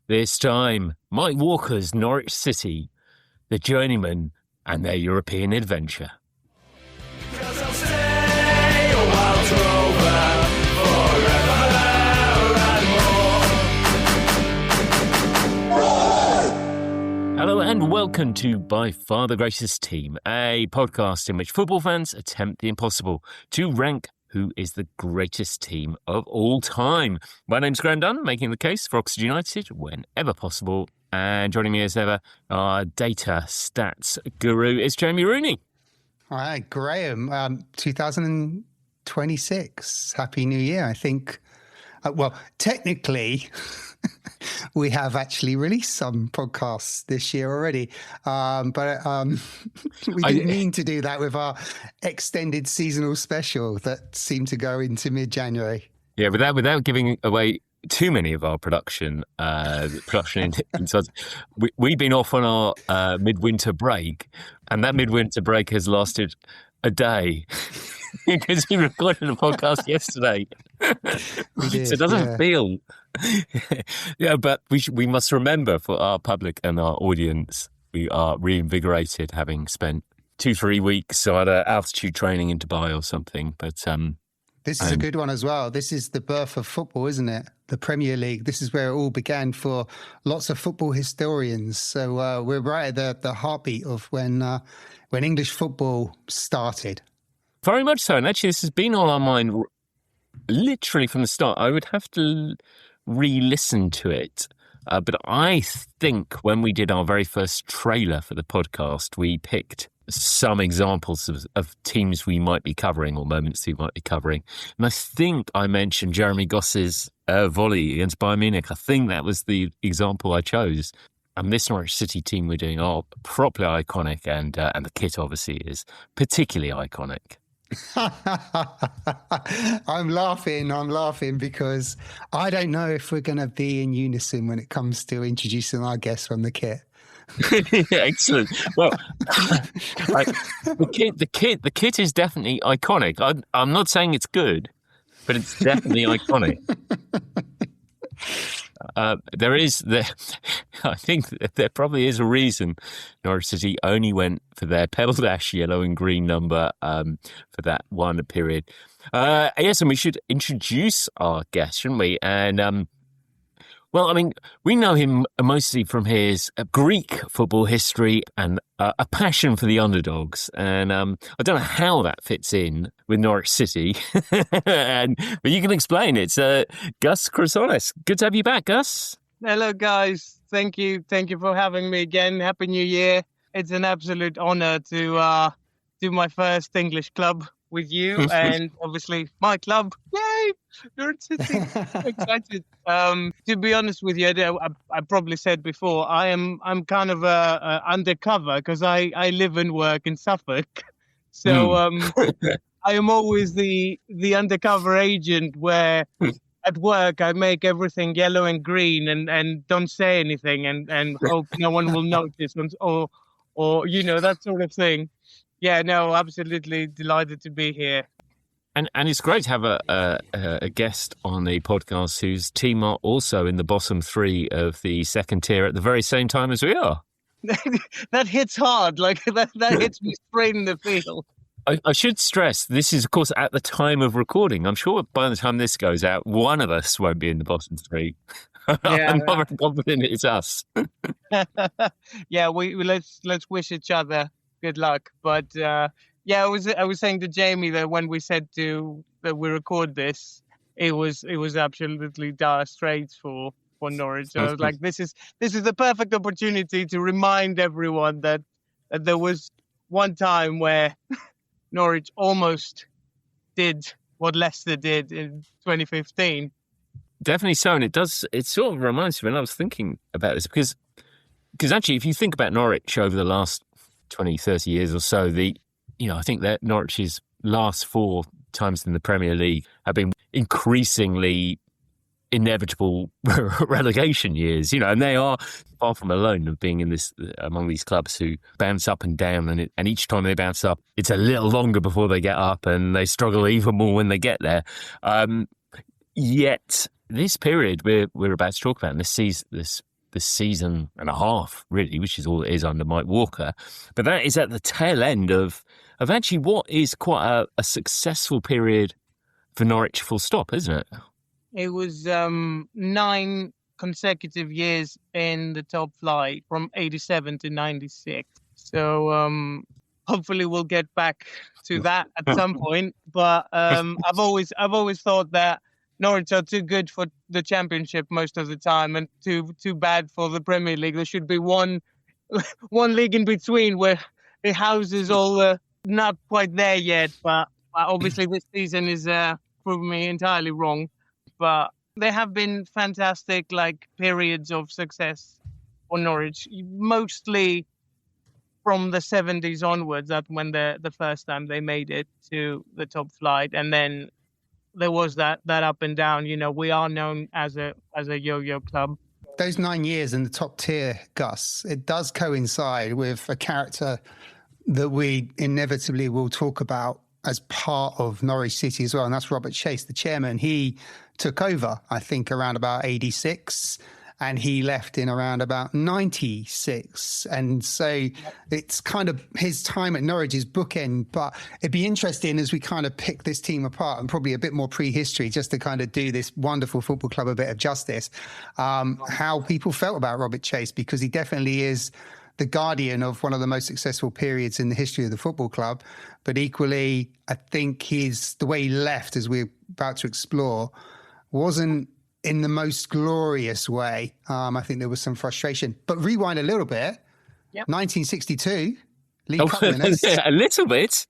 This time, Mike Walker's Norwich City, the journeyman and their European adventure. Because I'll stay a wild rover forever and more. Hello and welcome to By Far the Greatest Team, a podcast in which football fans attempt the impossible to rank who is the greatest team of all time. My name's Graham Dunn, making the case for Oxford United whenever possible. And joining me as ever, our data stats guru is Jamie Rooney. All right, Graham, 2026. Happy New Year. I think, technically, we have actually released some podcasts this year already. But we didn't mean to do that with our extended seasonal special that seemed to go into mid-January. Yeah, without giving away too many of our production insights. We've been off on our midwinter break, and that midwinter break has lasted a day because we recorded a podcast yesterday. So it doesn't feel. Yeah, but we must remember for our public and our audience, we are reinvigorated, having spent 2-3 weeks either altitude training in Dubai or something. But this is a good one as well. This is the birth of football, isn't it? The Premier League. This is where it all began for lots of football historians. So we're right at the heartbeat of when English football started. Very much so. And actually, this has been on our mind literally from the start. I would have to re-listen to it. But I think when we did our very first trailer for the podcast, we picked some examples of teams we might be covering or moments we might be covering. And I think I mentioned Jeremy Goss's volley against Bayern Munich. I think that was the example I chose. And this Norwich City team we're doing are properly iconic, and the kit obviously is particularly iconic. I'm laughing because I don't know if we're going to be in unison when it comes to introducing our guests from the kit. Excellent. Well, the kit is definitely iconic. I'm not saying it's good, but it's definitely iconic. I think there probably is a reason Norwich City only went for their Pebble Dash yellow and green number for that one period. Yes, and we should introduce our guest, shouldn't we? And we know him mostly from his Greek football history and a passion for the underdogs. And I don't know how that fits in with Norwich City, but you can explain. It's Gus Krasonic. Good to have you back, Gus. Hello, guys. Thank you for having me again. Happy New Year. It's an absolute honour to do my first English club with you, and obviously my club. Yay! Norwich City. Excited. To be honest with you, I probably said before, I'm kind of undercover because I live and work in Suffolk. So I am always the undercover agent where at work I make everything yellow and green and don't say anything and hope no one will notice or that sort of thing. Yeah, no, absolutely delighted to be here. And it's great to have a guest on the podcast whose team are also in the bottom three of the second tier at the very same time as we are. That hits hard, like that hits me straight in the feel. I should stress, this is, of course, at the time of recording. I'm sure by the time this goes out, one of us won't be in the bottom three. Yeah. I'm not very confident it's us. Yeah, we let's wish each other good luck. But I was saying to Jamie that when we said that we record this, it was absolutely dire straits for Norwich. So I was like, this is the perfect opportunity to remind everyone that there was one time where Norwich almost did what Leicester did in 2015. Definitely so, and it sort of reminds me when I was thinking about this because actually, if you think about Norwich over the last 20, 30 years or so, I think that Norwich's last 4 times in the Premier League have been increasingly inevitable relegation years, and they are far from alone of being in this among these clubs who bounce up and down, and each time they bounce up, it's a little longer before they get up, and they struggle even more when they get there. Yet this period we're about to talk about, and this the season and a half, really, which is all it is under Mike Walker. But that is at the tail end of actually what is quite a successful period for Norwich, full stop, isn't it? It was 9 consecutive years in the top flight from 87 to 96. So hopefully we'll get back to that at some point. But I've always thought that Norwich are too good for the Championship most of the time and too bad for the Premier League. There should be one league in between where it houses all the not quite there yet. But obviously this season is proving me entirely wrong. But there have been fantastic periods of success for Norwich, mostly from the 70s onwards. That's when the first time they made it to the top flight, and then there was that up and down. We are known as a yo-yo club. Those 9 years in the top tier, Gus, it does coincide with a character that we inevitably will talk about as part of Norwich City as well, and that's Robert Chase, the chairman. He took over, I think, around about 86, and he left in around about 96. And so it's kind of his time at Norwich is bookend, but it'd be interesting as we kind of pick this team apart and probably a bit more prehistory just to kind of do this wonderful football club a bit of justice, how people felt about Robert Chase, because he definitely is the guardian of one of the most successful periods in the history of the football club. But equally, I think the way he left, as we're about to explore, wasn't in the most glorious way. I think there was some frustration. But rewind a little bit. Yep. 1962, League Cup winners. A little bit.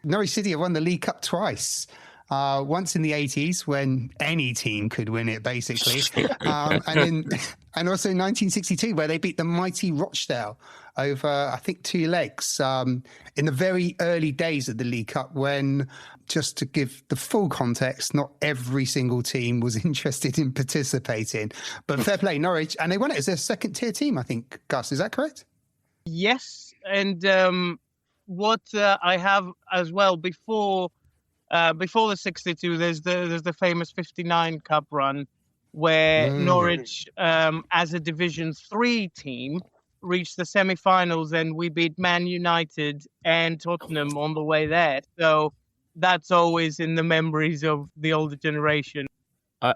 Norwich City have won the League Cup twice. Once in the 80s when any team could win it, basically. And also 1962, where they beat the mighty Rochdale over, I think, 2 legs in the very early days of the League Cup when, just to give the full context, not every single team was interested in participating. But fair play, Norwich. And they won it as their second tier team, I think, Gus. Is that correct? Yes. And what I have as well before the 62, there's the famous 59 Cup run where Norwich, as a Division 3 team, reached the semi-finals, and we beat Man United and Tottenham on the way there. So that's always in the memories of the older generation.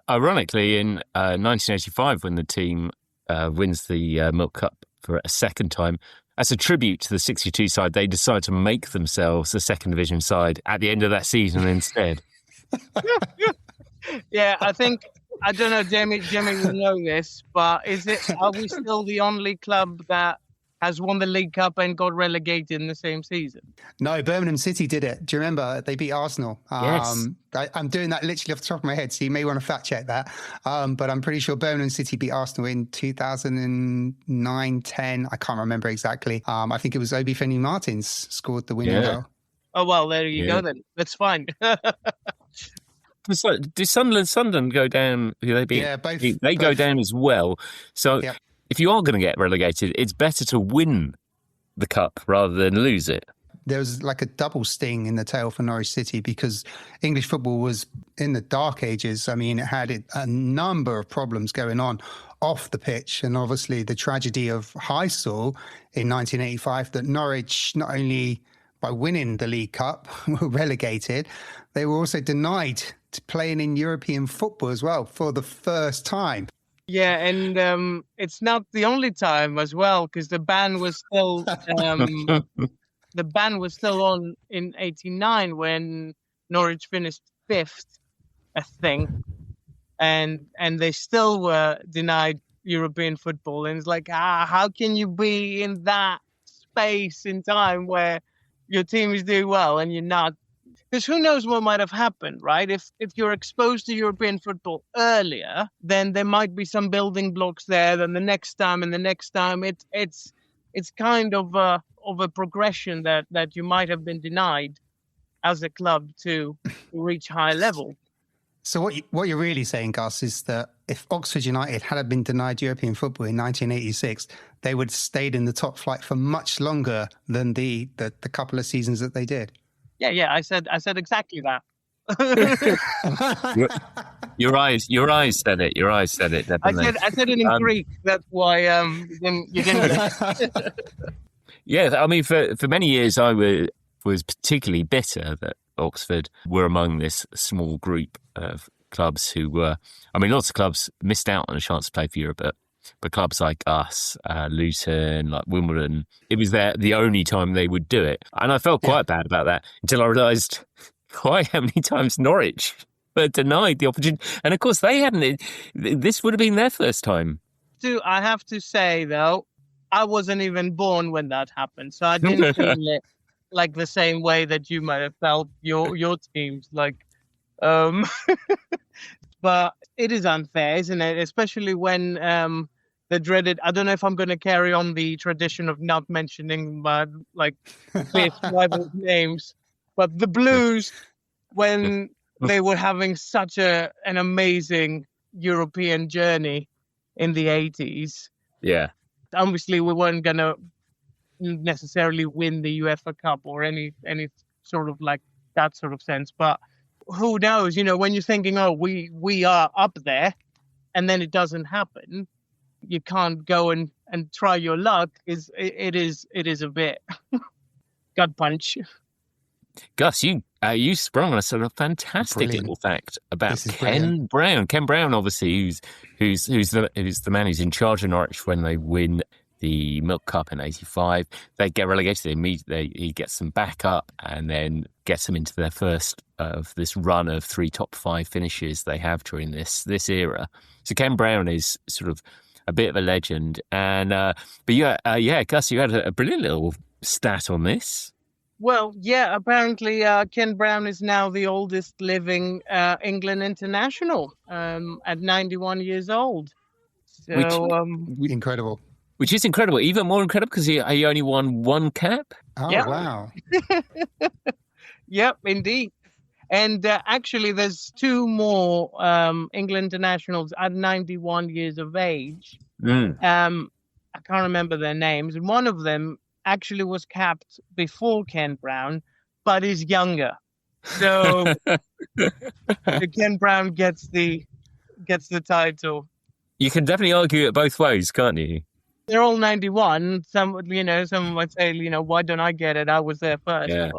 Ironically, in 1985, when the team wins the Milk Cup for a second time, as a tribute to the 62 side, they decide to make themselves a second division side at the end of that season instead. Yeah, I don't know, Jamie will know this, but are we still the only club that has won the League Cup and got relegated in the same season? No, Birmingham City did it. Do you remember? They beat Arsenal. Yes. I'm doing that literally off the top of my head, so you may want to fact check that. But I'm pretty sure Birmingham City beat Arsenal in 2009-10. I can't remember exactly. I think it was Obi Femi Martins scored the winning goal. Oh, well, there you go then. That's fine. Did Sunderland go down? They go down as well. So if you are going to get relegated, it's better to win the cup rather than lose it. There was like a double sting in the tail for Norwich City because English football was in the dark ages. I mean, it had a number of problems going on off the pitch. And obviously the tragedy of Heysel in 1985, that Norwich, not only by winning the League Cup, were relegated, they were also denied to playing in European football as well for the first time. Yeah, and it's not the only time as well, because the ban was still on in '89 when Norwich finished 5th, I think, and they still were denied European football. And it's like, how can you be in that space in time where your team is doing well and you're not? Because who knows what might have happened, right? If you're exposed to European football earlier, then there might be some building blocks there. Then the next time and the next time, it's kind of a progression that you might have been denied as a club to reach high level. So what you're really saying, Gus, is that if Oxford United had been denied European football in 1986, they would have stayed in the top flight for much longer than the couple of seasons that they did. Yeah, I said exactly that. Your eyes said it. Your eyes said it, definitely. I said it in Greek. That's why you didn't get it. Yeah, I mean, for many years I was particularly bitter that Oxford were among this small group of clubs who were, I mean, lots of clubs missed out on a chance to play for Europe, but clubs like us, Luton, like Wimbledon, it was the only time they would do it. And I felt quite bad about that until I realised quite how many times Norwich were denied the opportunity. And of course, they hadn't. This would have been their first time. I have to say, though, I wasn't even born when that happened. So I didn't feel it like the same way that you might have felt your teams. Like, but it is unfair, isn't it? Especially when the dreaded, I don't know if I'm going to carry on the tradition of not mentioning my fifth rival names, but the Blues, when they were having such an amazing European journey in the 80s. Yeah. Obviously, we weren't going to necessarily win the UEFA Cup or any sort of like that sort of sense. But who knows, when you're thinking, oh, we are up there, and then it doesn't happen, you can't go and try your luck. It is a bit gut punch. Gus, you sprung on a sort of fantastic little fact about Ken Brown. Ken Brown, obviously, who's the man who's in charge of Norwich when they win the Milk Cup in '85. They get relegated. He gets them back up and then gets them into their first of this run of 3 top 5 finishes they have during this era. So Ken Brown is sort of a bit of a legend. And but Gus, you had a brilliant little stat on this. Well, yeah, apparently Ken Brown is now the oldest living England international at 91 years old. So, incredible. Which is incredible. Even more incredible because he only won 1 cap. Oh, yeah. Wow. Yep, indeed. And actually, there's 2 more England internationals at 91 years of age. I can't remember their names. And one of them actually was capped before Ken Brown, but is younger. So Ken Brown gets the title. You can definitely argue it both ways, can't you? They're all 91. Some might say, why don't I get it? I was there first. Yeah.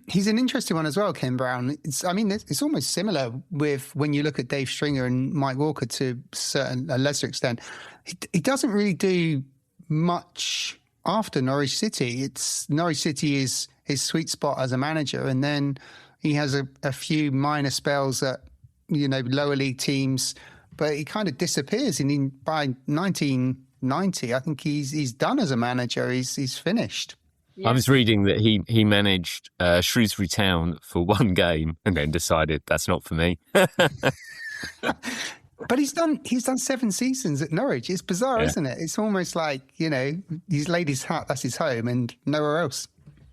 He's an interesting one as well, Ken Brown. It's almost similar with when you look at Dave Stringer and Mike Walker to a lesser extent. He doesn't really do much after Norwich City. Norwich City is his sweet spot as a manager, and then he has a few minor spells at lower league teams, but he kind of disappears. And by 1990, I think he's done as a manager. He's finished. Yeah. I was reading that he managed Shrewsbury Town for 1 game and then decided that's not for me. But he's done 7 seasons at Norwich. It's bizarre, isn't it? It's almost like, he's laid his hat, that's his home, and nowhere else.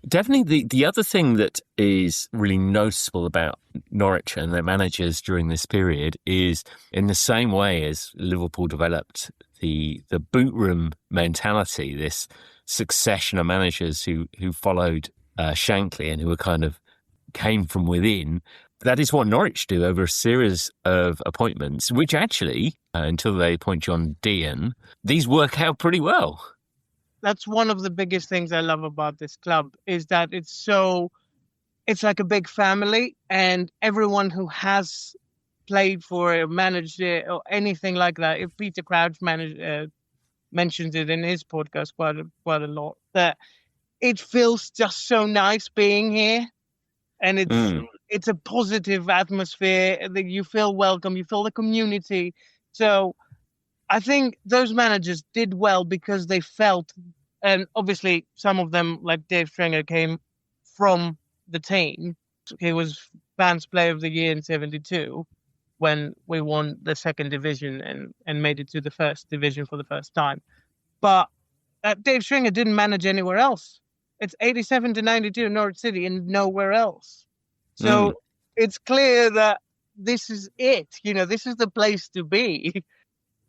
Definitely the other thing that is really noticeable about Norwich and their managers during this period is, in the same way as Liverpool developed the boot room mentality, this succession of managers who followed Shankly and who were kind of came from within. That is what Norwich do over a series of appointments, which actually, until they appoint John Dean, these work out pretty well. That's one of the biggest things I love about this club, is that it's like a big family, and everyone who has played for it, managed it, or anything like that. If Peter Crouch mentions it in his podcast quite a lot, that it feels just so nice being here, and it's a positive atmosphere that you feel welcome, you feel the community. So I think those managers did well because they felt, and obviously some of them, like Dave Stringer, came from the team. He was Fans Player of the Year in '72 when we won the 2nd division and made it to the 1st division for the first time. But Dave Stringer didn't manage anywhere else. It's 87 to 92 in Norwich City and nowhere else. So it's clear that this is it. This is the place to be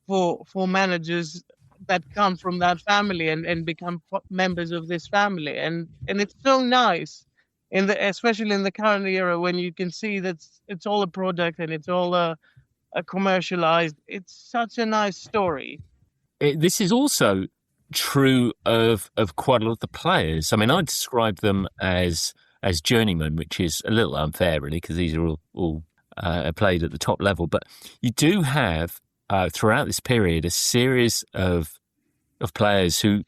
for managers that come from that family and become members of this family. And it's so nice especially in the current era when you can see that it's all a product and it's all a commercialized. It's such a nice story. This is also true of quite a lot of the players. I mean, I describe them as journeymen, which is a little unfair, really, because these are all played at the top level. But you do have throughout this period a series of players who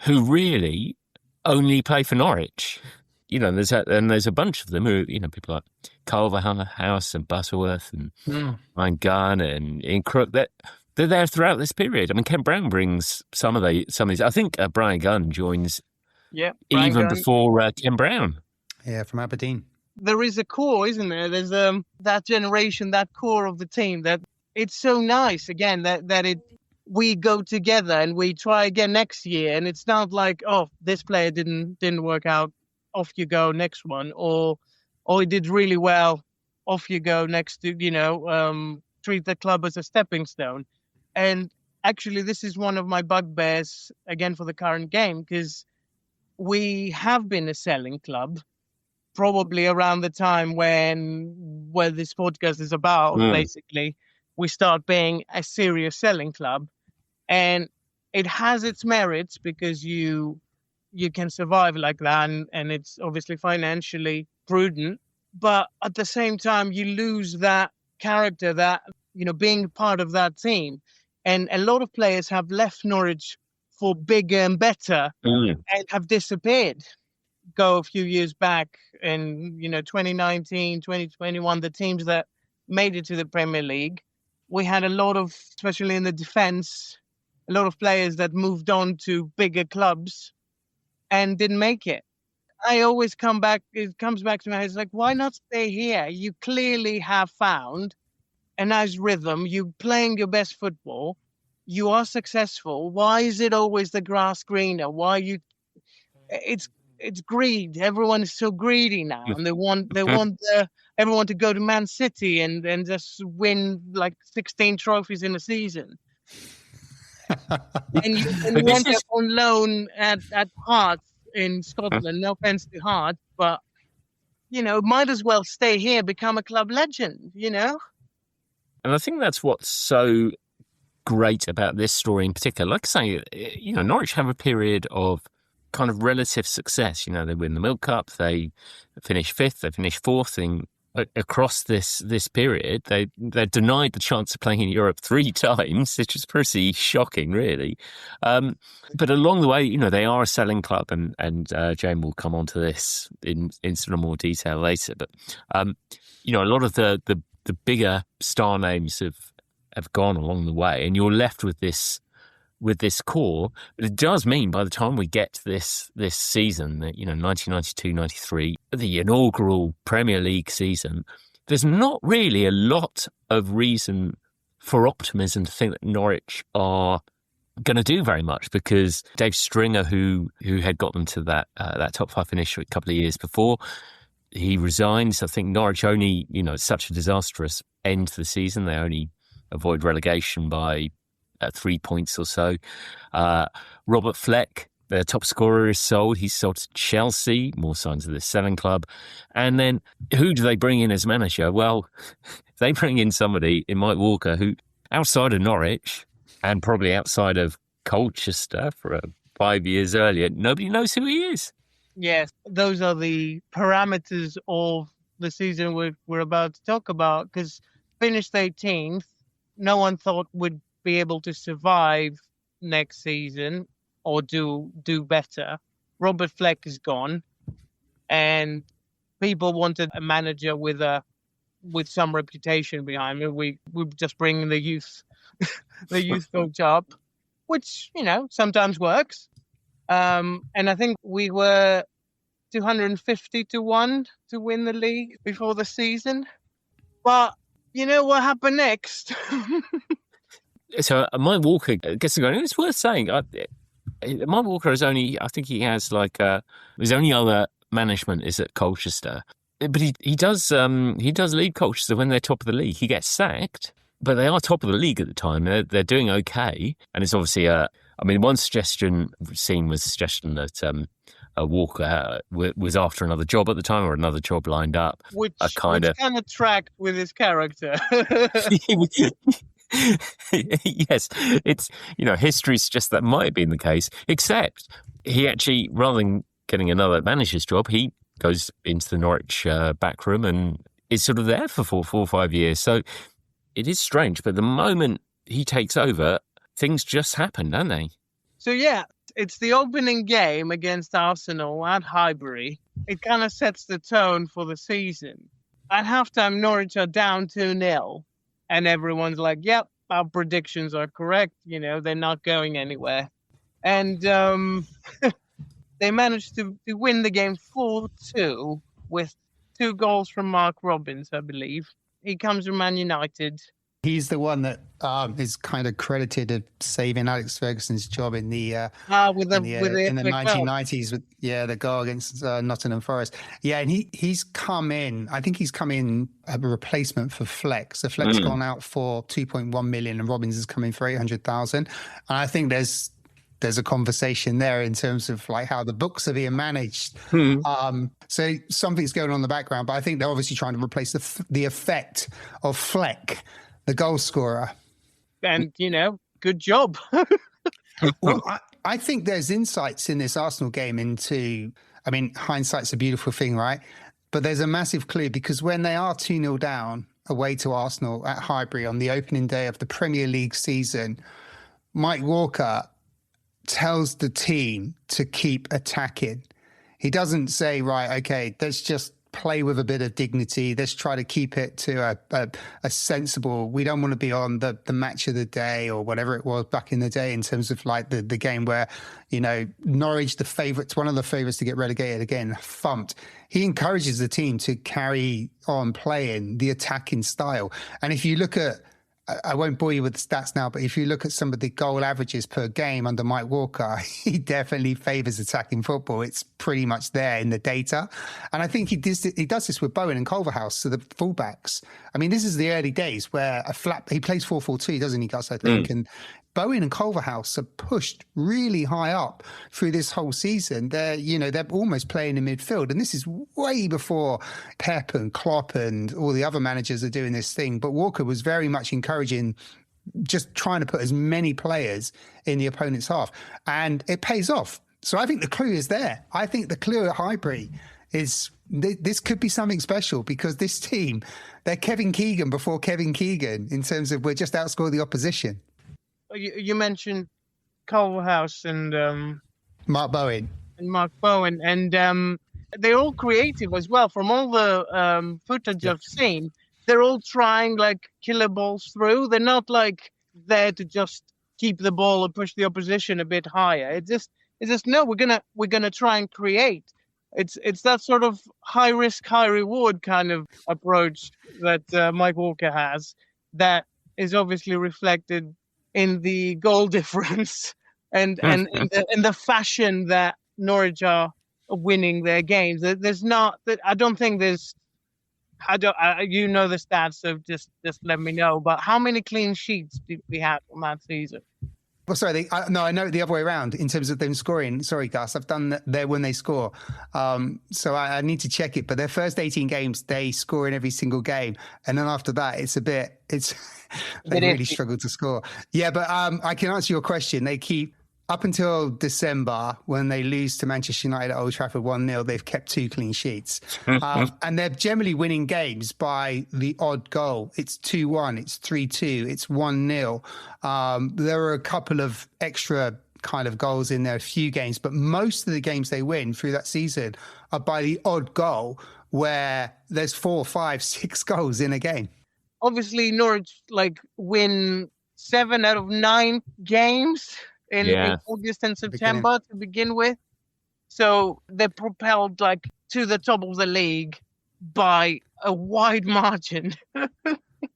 really only play for Norwich. You know, there's a bunch of them who, you know, people like Culverhouse and Butterworth and Ryan Gunn and Ian Crook. They're there throughout this period. I mean, Ken Brown brings some of these. I think Brian Gunn joins even before Ken Brown. Yeah, from Aberdeen. There is a core, isn't there? There's that generation, that core of the team. That it's so nice again that we go together and we try again next year, and it's not like, oh, this player didn't work out, off you go, next one, or he did really well, off you go next to, treat the club as a stepping stone. And actually, this is one of my bugbears again for the current game, because we have been a selling club probably around the time where this podcast is about. Basically, we start being a serious selling club, and it has its merits because you can survive like that, and it's obviously financially prudent. But at the same time, you lose that character, that, being part of that team. And a lot of players have left Norwich for bigger and better and have disappeared. Go a few years back in, 2019, 2021, the teams that made it to the Premier League, we had a lot of, especially in the defence, a lot of players that moved on to bigger clubs and didn't make it. I always it comes back to my head, it's like, why not stay here? You clearly have found a nice rhythm. You're playing your best football. You are successful. Why is it always the grass greener? It's greed. Everyone is so greedy now, and they want everyone to go to Man City and just win like 16 trophies in a season. and you want them on loan at Hearts in Scotland. No offense to Hearts, but might as well stay here, become a club legend. And I think that's what's so great about this story in particular. Like I say, Norwich have a period of kind of relative success. They win the Milk Cup, they finish fifth, they finish fourth. Across this period, they're denied the chance of playing in Europe 3 times, which is pretty shocking, really. But along the way, they are a selling club, and Jane will come on to this in sort of more detail later. But a lot of the bigger star names have gone along the way, and you're left with this core. But it does mean by the time we get to this season, that 1992-93, the inaugural Premier League season, there's not really a lot of reason for optimism to think that Norwich are going to do very much, because Dave Stringer, who had got them to that top 5 finish a couple of years before, he resigns. I think Norwich only, such a disastrous end to the season. They only avoid relegation by 3 points or so. Robert Fleck, their top scorer, is sold. He's sold to Chelsea. More signs of this selling club. And then who do they bring in as manager? Well, they bring in somebody in Mike Walker who, outside of Norwich and probably outside of Colchester for 5 years earlier, nobody knows who he is. Yes, those are the parameters of the season we're about to talk about, because finished 18th, no one thought would be able to survive next season or do better. Robert Fleck is gone, and people wanted a manager with some reputation behind him. We just bring the youth coach up, which sometimes works. And I think we were 250 to 1 to win the league before the season. But what happened next? So Mike Walker gets to go. And it's worth saying, Mike Walker is only, I think he has his only other management is at Colchester. But he does lead Colchester when they're top of the league. He gets sacked, but they are top of the league at the time. They're doing okay. And it's obviously one suggestion seen was a suggestion that Walker was after another job at the time, or another job lined up. Which kind of tracked with his character. Yes, it's, history suggests that might have been the case, except he actually, rather than getting another manager's job, he goes into the Norwich back room and is sort of there for 4 or 5 years. So it is strange, but the moment he takes over, things just happen, don't they? So yeah, it's the opening game against Arsenal at Highbury. It kind of sets the tone for the season. At halftime, Norwich are down 2-0, and everyone's like, yep, our predictions are correct. They're not going anywhere. And they managed to win the game 4-2 with 2 goals from Mark Robbins, I believe. He comes from Man United. He's the one that is kind of credited of saving Alex Ferguson's job in the in the 1990s with the goal against Nottingham Forest. Yeah, and he's come in. I think he's come in a replacement for Fleck. So Fleck's gone out for 2.1 million, and Robbins is coming for 800,000. And I think there's a conversation there in terms of like how the books are being managed. So something's going on in the background, but I think they're obviously trying to replace the effect of Fleck, the goal scorer. And, good job. Well, I think there's insights in this Arsenal game into, hindsight's a beautiful thing, right? But there's a massive clue, because when they are 2-0 down away to Arsenal at Highbury on the opening day of the Premier League season, Mike Walker tells the team to keep attacking. He doesn't say, right, okay, let's just play with a bit of dignity. Let's try to keep it to a sensible, we don't want to be on the match of the day or whatever it was back in the day in terms of like the game where, Norwich, the favourites, one of the favourites to get relegated again, thumped. He encourages the team to carry on playing the attacking style. And if you look at, I won't bore you with the stats now, but if you look at some of the goal averages per game under Mike Walker, he definitely favours attacking football. It's pretty much there in the data. And I think he does this with Bowen and Culverhouse, so the fullbacks. This is the early days where he plays 4-4-2, doesn't he, Gus, I think? And Bowen and Culverhouse are pushed really high up through this whole season. They're almost playing in midfield. And this is way before Pep and Klopp and all the other managers are doing this thing. But Walker was very much encouraging, just trying to put as many players in the opponent's half. And it pays off. So I think the clue is there. I think the clue at Highbury is this could be something special, because this team, they're Kevin Keegan before Kevin Keegan in terms of we're just outscore the opposition. You mentioned Culverhouse and Mark Bowen. And they're all creative as well. From all the footage I've seen, they're all trying like killer balls through. They're not like there to just keep the ball and push the opposition a bit higher. It's just no, we're gonna try and create. It's that sort of high risk, high reward kind of approach that Mike Walker has, that is obviously reflected in the goal difference and in the fashion that Norwich are winning their games. There's not, I don't think there's, the stats, so just let me know. But how many clean sheets did we have from that season? Well, sorry, I know the other way around in terms of them scoring. Sorry, Gus, I've done that there when they score. So I need to check it. But their first 18 games, they score in every single game. And then after that, they really struggle to score. Yeah, but I can answer your question. They keep, up until December, when they lose to Manchester United at Old Trafford 1-0, they've kept 2 clean sheets. And they're generally winning games by the odd goal. It's 2-1, it's 3-2, it's 1-0. There are a couple of extra kind of goals in there, a few games, but most of the games they win through that season are by the odd goal, where there's 4, 5, 6 goals in a game. Obviously, Norwich win 7 out of 9 games in August and September to begin with. So they're propelled to the top of the league by a wide margin.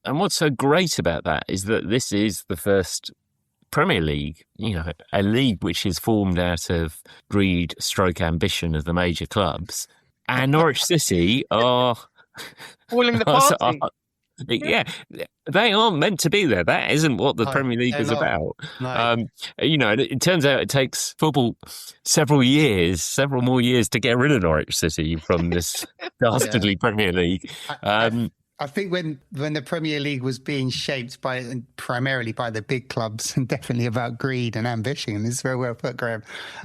And what's so great about that is that this is the first Premier League, a league which is formed out of greed, stroke ambition of the major clubs. And Norwich City are pulling the party. Yeah, they aren't meant to be there. That isn't what the No, Premier League they're is not. about. No. It turns out it takes football several more years to get rid of Norwich City from this dastardly Premier League. I think when the Premier League was being shaped primarily by the big clubs and definitely about greed and ambition, and this is very well put, Graham.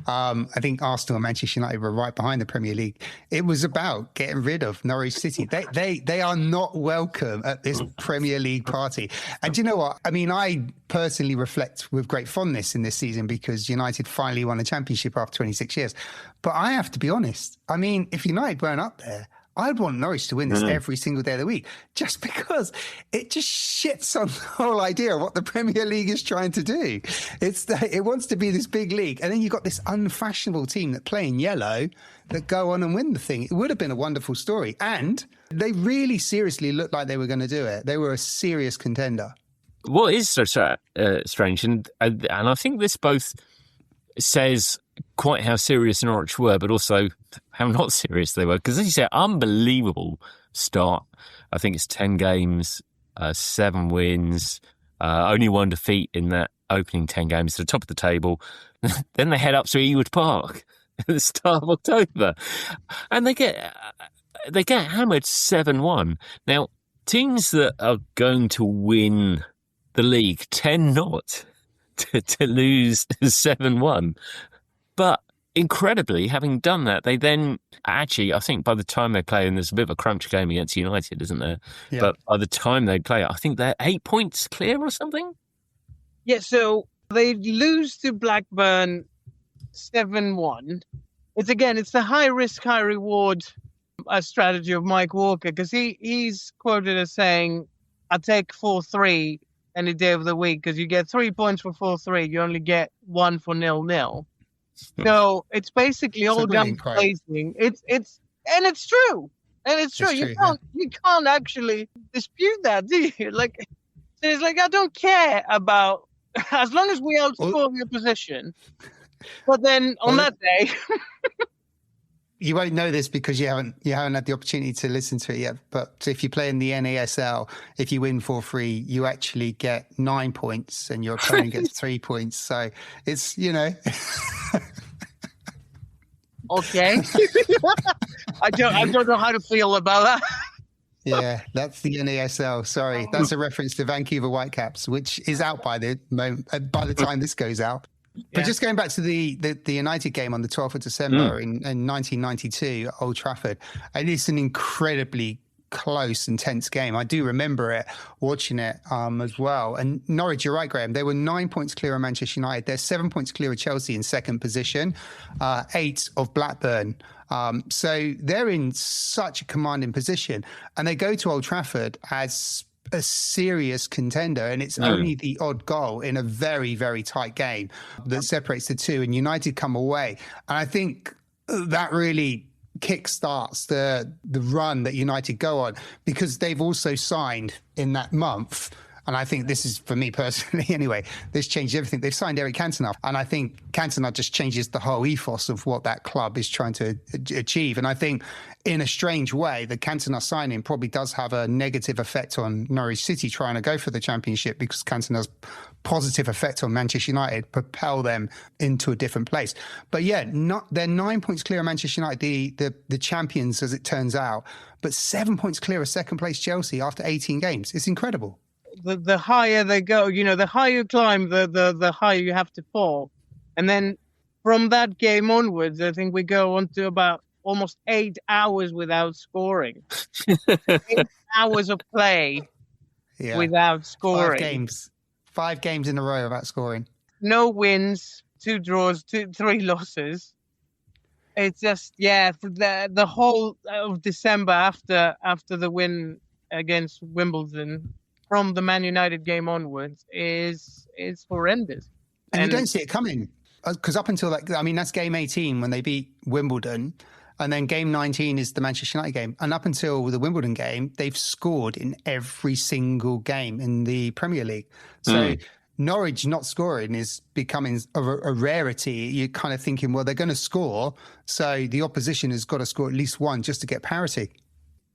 I think Arsenal and Manchester United were right behind the Premier League. It was about getting rid of Norwich City. They are not welcome at this Premier League party. And do you know what? I mean, I personally reflect with great fondness in this season because United finally won a championship after 26 years. But I have to be honest. I mean, if United weren't up there, I'd want Norwich to win this every single day of the week, just because it just shits on the whole idea of what the Premier League is trying to do. It wants to be this big league. And then you've got this unfashionable team that play in yellow that go on and win the thing. It would have been a wonderful story. And they really seriously looked like they were going to do it. They were a serious contender. What is so strange, and I think this both says quite how serious Norwich were, but also how not serious they were. Because as you say, unbelievable start. I think it's 10 games, 7 wins, only 1 defeat in that opening 10 games to the top of the table. Then they head up to Ewood Park at the start of October, and they get hammered 7-1. Now, teams that are going to win the league tend not to lose 7-1. But incredibly, having done that, they then actually, I think by the time they play, and there's a bit of a crunch game against United, isn't there? Yeah. But by the time they play, I think they're 8 points clear or something? Yeah, so they lose to Blackburn 7-1. It's the high risk, high reward strategy of Mike Walker, because he's quoted as saying, I take 4-3 any day of the week because you get 3 points for 4-3. You only get 1 for 0-0. So it's basically all guns blazing. It's true. And it's true. You can't actually dispute that, do you? Like, so it's like, I don't care about, as long as we outscore the opposition. But then on that day, you won't know this because you haven't had the opportunity to listen to it yet. But if you play in the NASL, if you win 4-3, you actually get 9 points, and your opponent gets 3 points. So it's okay. I don't know how to feel about that. Yeah, that's the NASL. Sorry, that's a reference to Vancouver Whitecaps, which is out by the time this goes out. But just going back to the United game on the 12th of December in 1992 at Old Trafford, and it's an incredibly close and tense game. I do remember it, watching it as well. And Norwich, you're right, Graham, they were 9 points clear of Manchester United. They're 7 points clear of Chelsea in second position, 8 of Blackburn. So they're in such a commanding position. And they go to Old Trafford as a serious contender, and it's only the odd goal in a very, very tight game that separates the two, and United come away. And I think that really kickstarts the run that United go on, because they've also signed in that month, and I think this is, for me personally anyway, this changed everything. They've signed Eric Cantona, and I think Cantona just changes the whole ethos of what that club is trying to achieve. And I think in a strange way, the Cantona signing probably does have a negative effect on Norwich City trying to go for the championship, because Cantona's positive effect on Manchester United propel them into a different place. But yeah, they're 9 points clear of Manchester United, the champions as it turns out, but 7 points clear of second place Chelsea after 18 games. It's incredible. The higher they go, the higher you climb, the higher you have to fall. And then from that game onwards, I think we go on to about almost 8 hours without scoring. 8 hours of play without scoring. 5 games in a row without scoring. No wins, 2 draws, 3 losses. It's just, the whole of December after the win against Wimbledon, from the Man United game onwards, is horrendous. And you don't see it coming, because up until that, I mean, that's game 18 when they beat Wimbledon, and then game 19 is the Manchester United game. And up until the Wimbledon game, they've scored in every single game in the Premier League. So Norwich not scoring is becoming a rarity. You're kind of thinking, well, they're going to score, so the opposition has got to score at least one just to get parity.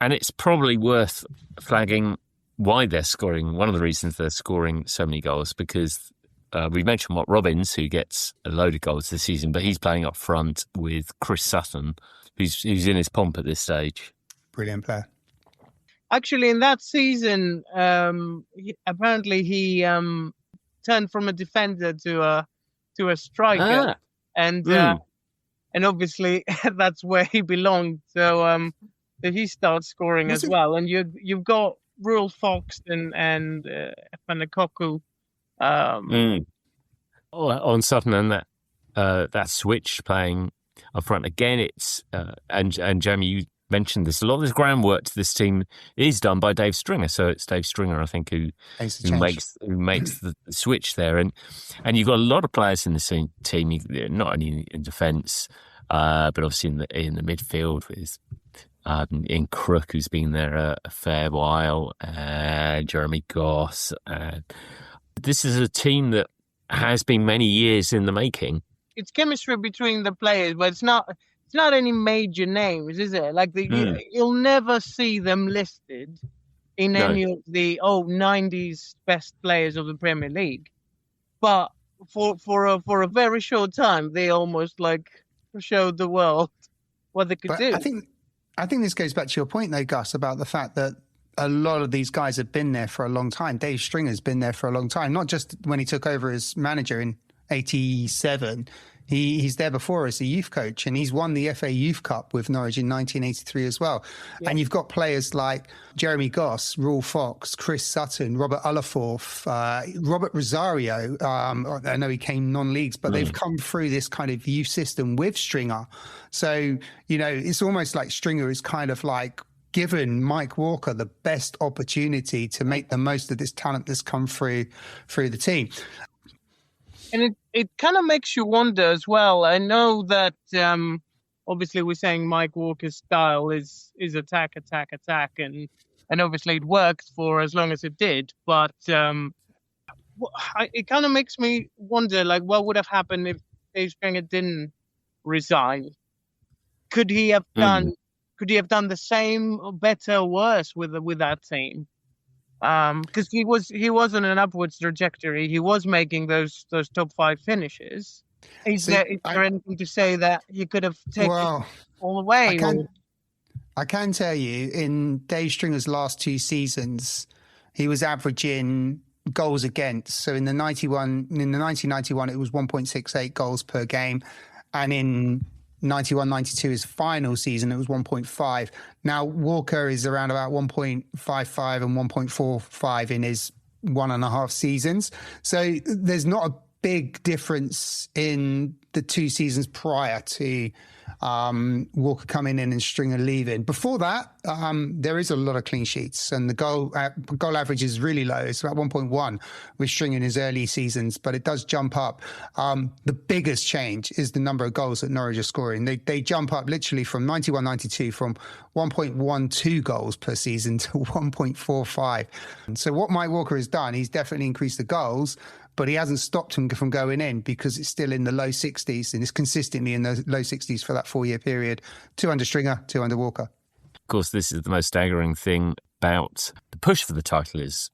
And it's probably worth flagging why they're scoring. One of the reasons they're scoring so many goals, because we mentioned Mark Robbins, who gets a load of goals this season, but he's playing up front with Chris Sutton, who's in his pomp at this stage. Brilliant player. Actually, in that season, apparently he turned from a defender to a striker, and obviously that's where he belonged. So he starts scoring as well, and you've got Ruel Fox and Panakoku. On Sutton and that switch playing up front again. It's and Jamie, you mentioned this. A lot of this groundwork to this team is done by Dave Stringer. So it's Dave Stringer, I think, who makes the switch there. And you've got a lot of players in the team, not only in defence, but obviously in the midfield with Ian Crook, who's been there a fair while, Jeremy Goss. This is a team that has been many years in the making. It's chemistry between the players, but it's not any major names, is it? Like you'll never see them listed in any of the 90s best players of the Premier League. But for a very short time, they almost like showed the world what they could do. I think this goes back to your point, though, Gus, about the fact that a lot of these guys have been there for a long time. Dave Stringer's been there for a long time, not just when he took over as manager in 87. He's there before as a youth coach, and he's won the FA Youth Cup with Norwich in 1983 as well. Yeah. And you've got players like Jeremy Goss, Ruel Fox, Chris Sutton, Robert Ullaforth, Robert Rosario. I know he came non-leagues, but they've come through this kind of youth system with Stringer. So, it's almost like Stringer is kind of like given Mike Walker the best opportunity to make the most of this talent that's come through the team. And it kind of makes you wonder as well. I know that obviously we're saying Mike Walker's style is attack, and obviously it worked for as long as it did. But it kind of makes me wonder, like, what would have happened if Dave Stringer didn't resign? Could he have done the same, or better, or worse with that team? Because he was on an upwards trajectory. He was making those top 5 finishes. Is there anything to say that he could have taken it all away? I can tell you, in Dave Stringer's last 2 seasons, he was averaging goals against. So in the 1991, it was 1.68 goals per game, and in 91-92, his final season, it was 1.5. Now, Walker is around about 1.55 and 1.45 in his 1.5 seasons. So there's not a big difference in the 2 seasons prior to Walker coming in and Stringer leaving. Before that, there is a lot of clean sheets, and the goal average is really low. It's about 1.1 with Stringer in his early seasons, but it does jump up. The biggest change is the number of goals that Norwich are scoring. They jump up literally from 91-92 from 1.12 goals per season to 1.45. So what Mike Walker has done, he's definitely increased the goals, but he hasn't stopped him from going in, because it's still in the low 60s, and it's consistently in the low 60s for that 4-year period. 2 under Stringer, 2 under Walker. Of course, this is the most staggering thing about the push for the title is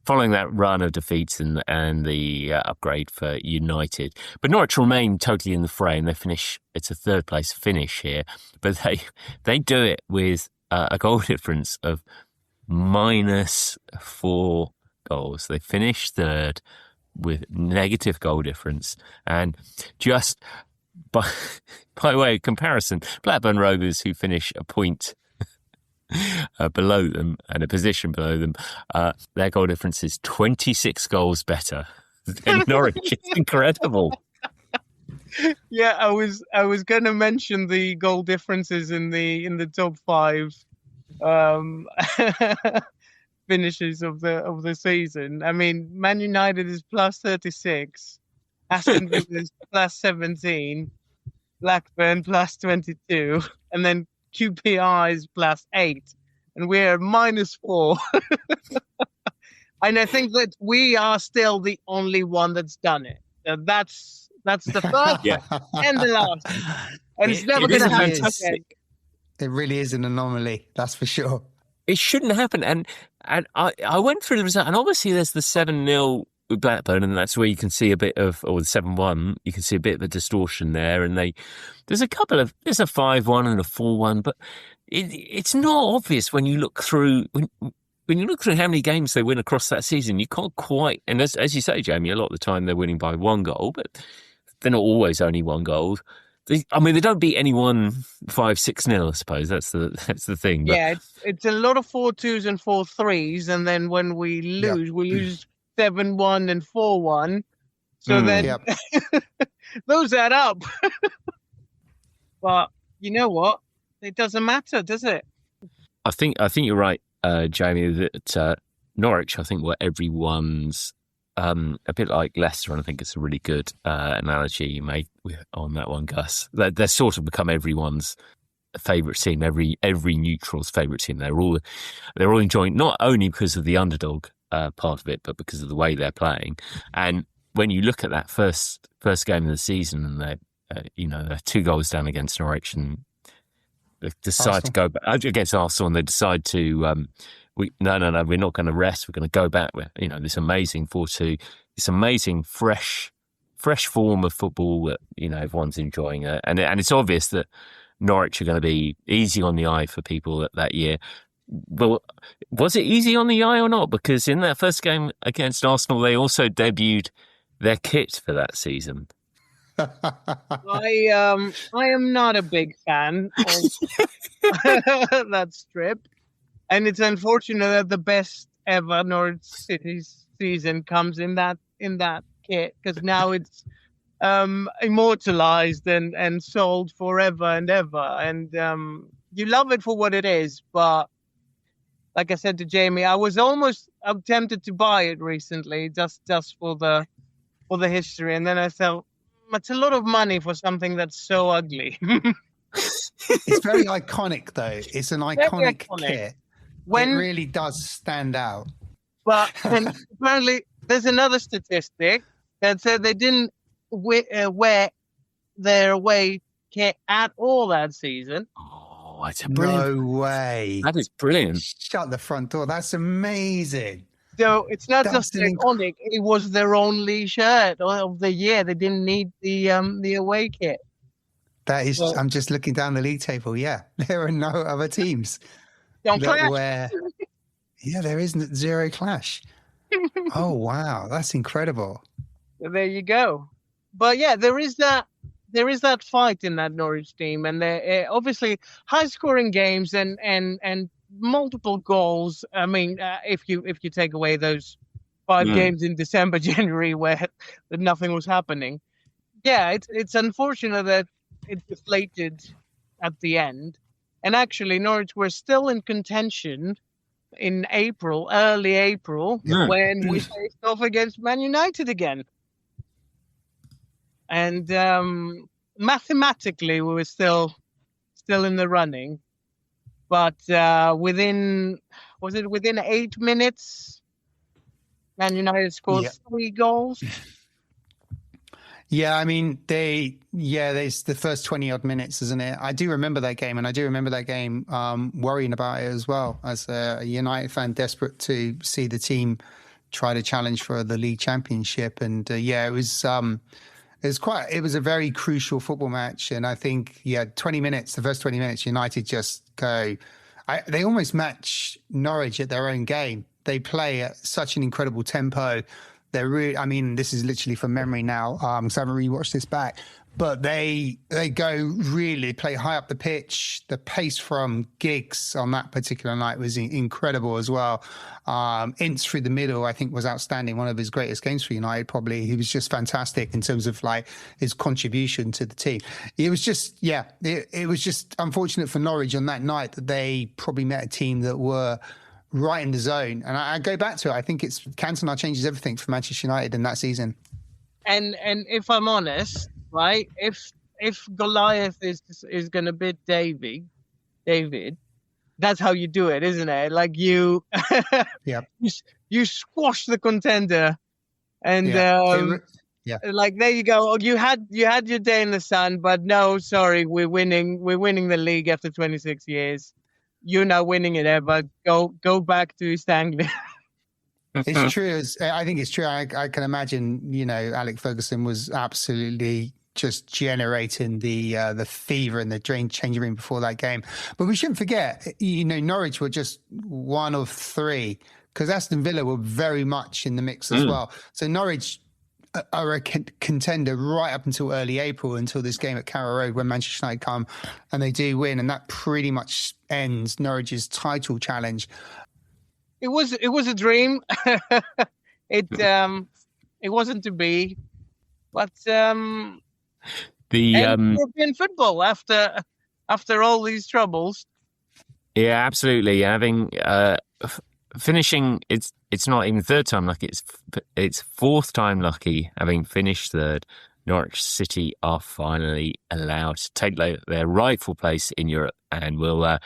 following that run of defeats and the upgrade for United. But Norwich remain totally in the fray, and it's a 3rd place finish here, but they do it with a goal difference of -4 goals. They finish 3rd with negative goal difference, and just by way of comparison, Blackburn Rovers, who finish a point below them and a position below them, their goal difference is 26 goals better than Norwich. It's incredible. Yeah, I was going to mention the goal differences in the top 5 finishes of the season. I mean, Man United is +36, Aston Villa is +17, Blackburn +22, and then QPR is +8, and we're -4. And I think that we are still the only one that's done it. That's the first and the last, and it's never going to happen again. It really is an anomaly, that's for sure. It shouldn't happen, and And I went through the result, and obviously there's the 7-0 with Blackburn, and that's where you can see a bit of, or the 7-1, you can see a bit of a distortion there. And there's a 5-1 and a 4-1, but it's not obvious when you look through when you look through how many games they win across that season. You can't quite, and as you say, Jamie, a lot of the time they're winning by 1 goal, but they're not always only 1 goal. They don't beat anyone 5-6-0, I suppose. That's the thing. But, yeah, it's a lot of 4-2s and 4-3s, and then when we lose, we lose 7-1 and 4-1. So then those add up. But you know what? It doesn't matter, does it? I think you're right, Jamie. That Norwich, I think, were everyone's. A bit like Leicester, and I think it's a really good analogy you made on that one, Gus. They're sort of become everyone's favourite team, every neutral's favourite team. They're all enjoying, not only because of the underdog part of it, but because of the way they're playing. And when you look at that first game of the season, and they're 2 goals down against Norwich, and they decide to go back against Arsenal, and they decide to. No, we're not going to rest. We're going to go back. This amazing 4-2, this amazing fresh form of football that everyone's enjoying it, and it's obvious that Norwich are going to be easy on the eye for people that year. Well, was it easy on the eye or not? Because in that first game against Arsenal, they also debuted their kit for that season. I am not a big fan of that strip. And it's unfortunate that the best ever Norwich City season comes in that kit, because now it's immortalized and sold forever and ever. And you love it for what it is. But like I said to Jamie, I'm tempted to buy it recently just for the history. And then I thought, it's a lot of money for something that's so ugly. It's very iconic, though. It's an iconic kit. It really does stand out. But apparently, there's another statistic that said they didn't wear their away kit at all that season. Oh, that's brilliant. No way. That is brilliant. Shut the front door. That's amazing. So it's not just iconic. It was their only shirt of the year. They didn't need the away kit. That is. I'm just looking down the league table. Yeah, there are no other teams. Don't clash. There isn't zero clash. Oh wow, that's incredible. So there you go. But yeah, there is that fight in that Norwich team, and they're obviously high scoring games and multiple goals. I mean, if you take away those 5 games in December, January where nothing was happening, it's unfortunate that it deflated at the end. And actually, Norwich were still in contention in early April, when we faced off against Man United again. And mathematically, we were still in the running. But within 8 minutes, Man United scored 3 goals. Yeah, I mean, there's the first 20 odd minutes, isn't it? I do remember that game, and I do remember that game worrying about it as well as a United fan, desperate to see the team try to challenge for the league championship. And it was a very crucial football match. And I think, 20 minutes, the first 20 minutes, United just go, they almost match Norwich at their own game. They play at such an incredible tempo. They're really, this is literally from memory now, so I haven't rewatched this back, but they play high up the pitch. The pace from Giggs on that particular night was incredible as well. Ince through the middle, I think, was outstanding. One of his greatest games for United, probably. He was just fantastic in terms of his contribution to the team. It was just, it was just unfortunate for Norwich on that night that they probably met a team that were right in the zone. And I go back to it. I think it's Cantona changes everything for Manchester United in that season. And if I'm honest, right, if Goliath is going to beat David, that's how you do it, isn't it? Like you squash the contender, and like there you go. You had your day in the sun, but no, sorry, we're winning the league after 26 years. you're not winning it ever. Go back to East Anglia. It's true. I think it's true. I can imagine, Alec Ferguson was absolutely just generating the fever in the changing room before that game. But we shouldn't forget, Norwich were just one of three, because Aston Villa were very much in the mix as well. So Norwich are a contender right up until early April, until this game at Carrow Road, when Manchester United come and they do win, and that pretty much ends Norwich's title challenge. It was a dream. It wasn't to be, but European football after all these troubles. Yeah, absolutely. Having finishing, it's not even third time lucky. It's fourth time lucky. Having finished third, Norwich City are finally allowed to take their rightful place in Europe, and we'll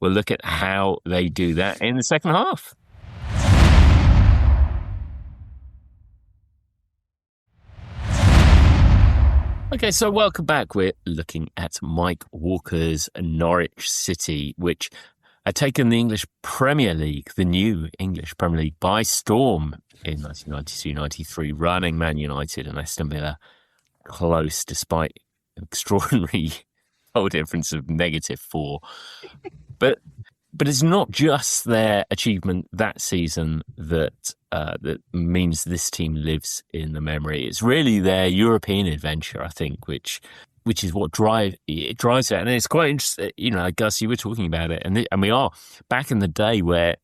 look at how they do that in the second half. Okay, so welcome back. We're looking at Mike Walker's Norwich City, which had taken the English Premier League, the new English Premier League, by storm in 1992-93, running Man United and Aston Villa close despite an extraordinary goal difference of -4. But it's not just their achievement that season that means this team lives in the memory. It's really their European adventure, I think, which is what drives it. And it's quite interesting, Gus, you were talking about it, and we are back in the day where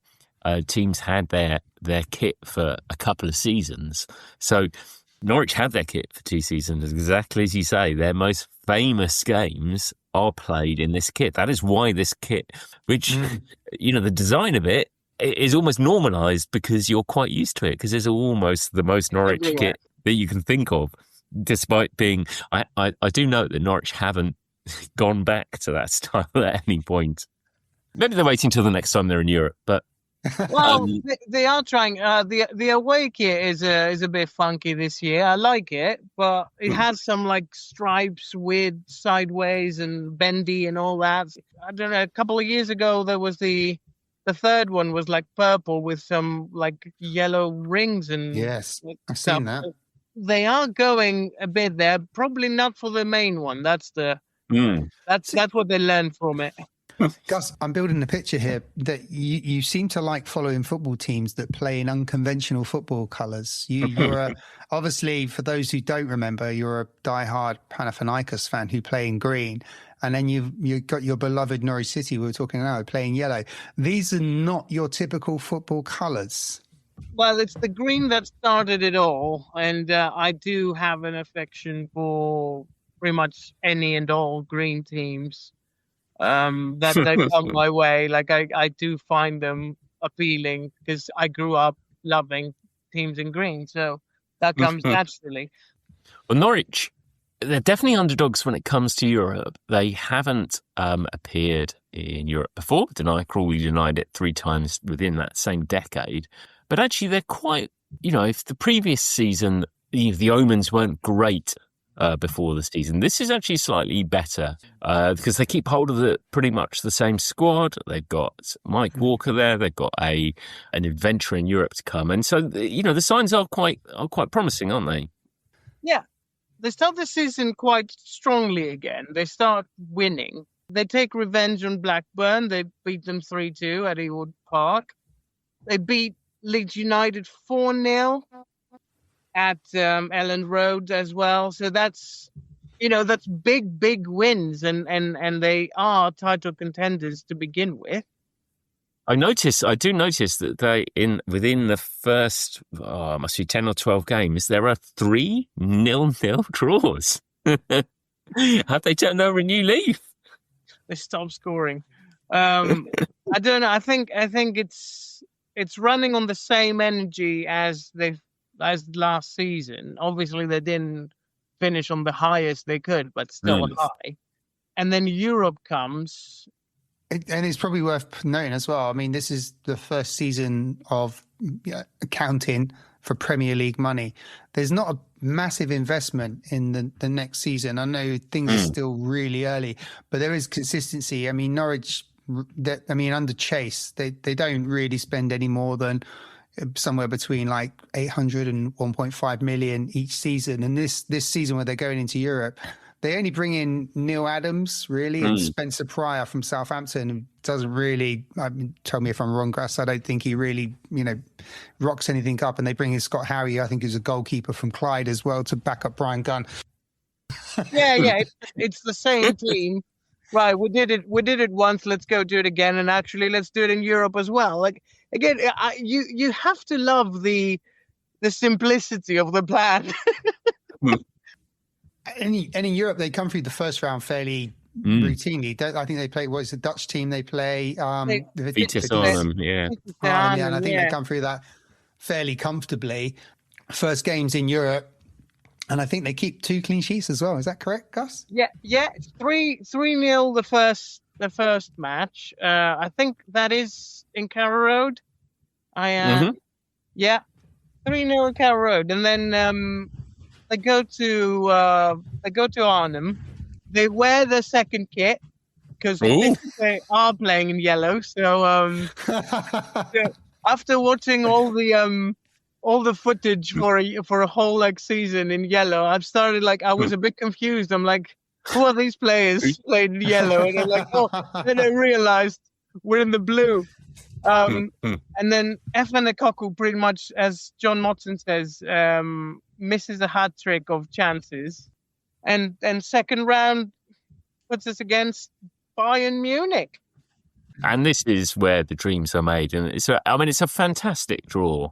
teams had their kit for a couple of seasons. So Norwich had their kit for 2 seasons, exactly as you say. Their most famous games are played in this kit. That is why this kit, which, the design of it is almost normalised because you're quite used to it, because it's almost the most Norwich kit that you can think of, despite being... I do note that Norwich haven't gone back to that style at any point. Maybe they're waiting till the next time they're in Europe, but... Well, they are trying. The away kit is a bit funky this year. I like it, but it has some like stripes, weird sideways and bendy and all that. I don't know. A couple of years ago, there was the third one was like purple with some like yellow rings and yes, I've seen that. They are going a bit there. Probably not for the main one. That's that's what they learned from it. Gus, I'm building a picture here that you seem to like following football teams that play in unconventional football colours. You're obviously, for those who don't remember, you're a diehard Panathinaikos fan who play in green, and then you've got your beloved Norwich City, we were talking now, playing yellow. These are not your typical football colours. Well, it's the green that started it all, and I do have an affection for pretty much any and all green teams. That come my way. Like I do find them appealing because I grew up loving teams in green, so that comes naturally. Well, Norwich, they're definitely underdogs when it comes to Europe. They haven't appeared in Europe before. Cruelly denied it 3 times within that same decade. But actually, they're quite, if the previous season, the omens weren't great before the season, this is actually slightly better because they keep hold of pretty much the same squad. They've got Mike Walker there. They've got an adventure in Europe to come, and so the signs are quite promising, aren't they? Yeah, they start the season quite strongly again. They start winning. They take revenge on Blackburn. They beat them 3-2 at Ewood Park. They beat Leeds United 4-0. At Elland Road as well. So that's big wins, and they are title contenders to begin with. I do notice that they within the first must be 10 or 12 games, there are 3 0-0 draws. Have they turned over a new leaf? They stopped scoring. I don't know. I think it's running on the same energy as last season. Obviously, they didn't finish on the highest they could, but still high. And then Europe comes. And it's probably worth noting as well. I mean, this is the first season of accounting for Premier League money. There's not a massive investment in the next season. I know things are still really early, but there is consistency. I mean, Norwich under Chase, they don't really spend any more than somewhere between like 800 and 1.5 million each season. And this season where they're going into Europe, they only bring in Neil Adams, really, and Spencer Pryor from Southampton, who doesn't really, tell me if I'm wrong, Gus, I don't think he really, rocks anything up. And they bring in Scott Harry, I think, who's a goalkeeper from Clyde as well, to back up Brian Gunn. Yeah, it's the same team. Right, we did it once, let's go do it again, and actually let's do it in Europe as well. Like, again, you have to love the simplicity of the plan. And in Europe, they come through the first round fairly routinely. I think they play, what is the Dutch team they play? Vitesse Arnhem, yeah. And I think they come through that fairly comfortably. First games in Europe, and I think they keep 2 clean sheets as well. Is that correct, Gus? Yeah. 3-0 the first match. I think that is in Carrow Road. 3-0 in Carrow Road, and then they go to Arnhem. They wear their second kit because they are playing in yellow. So after watching all the footage for a whole season in yellow, I've started I was a bit confused. I'm like, who are these players playing in yellow? And I'm like, then I realized we're in the blue. And then Efan Ekoku, pretty much, as John Motson says, misses a hat trick of chances, and second round puts us against Bayern Munich. And this is where the dreams are made, and it's a fantastic draw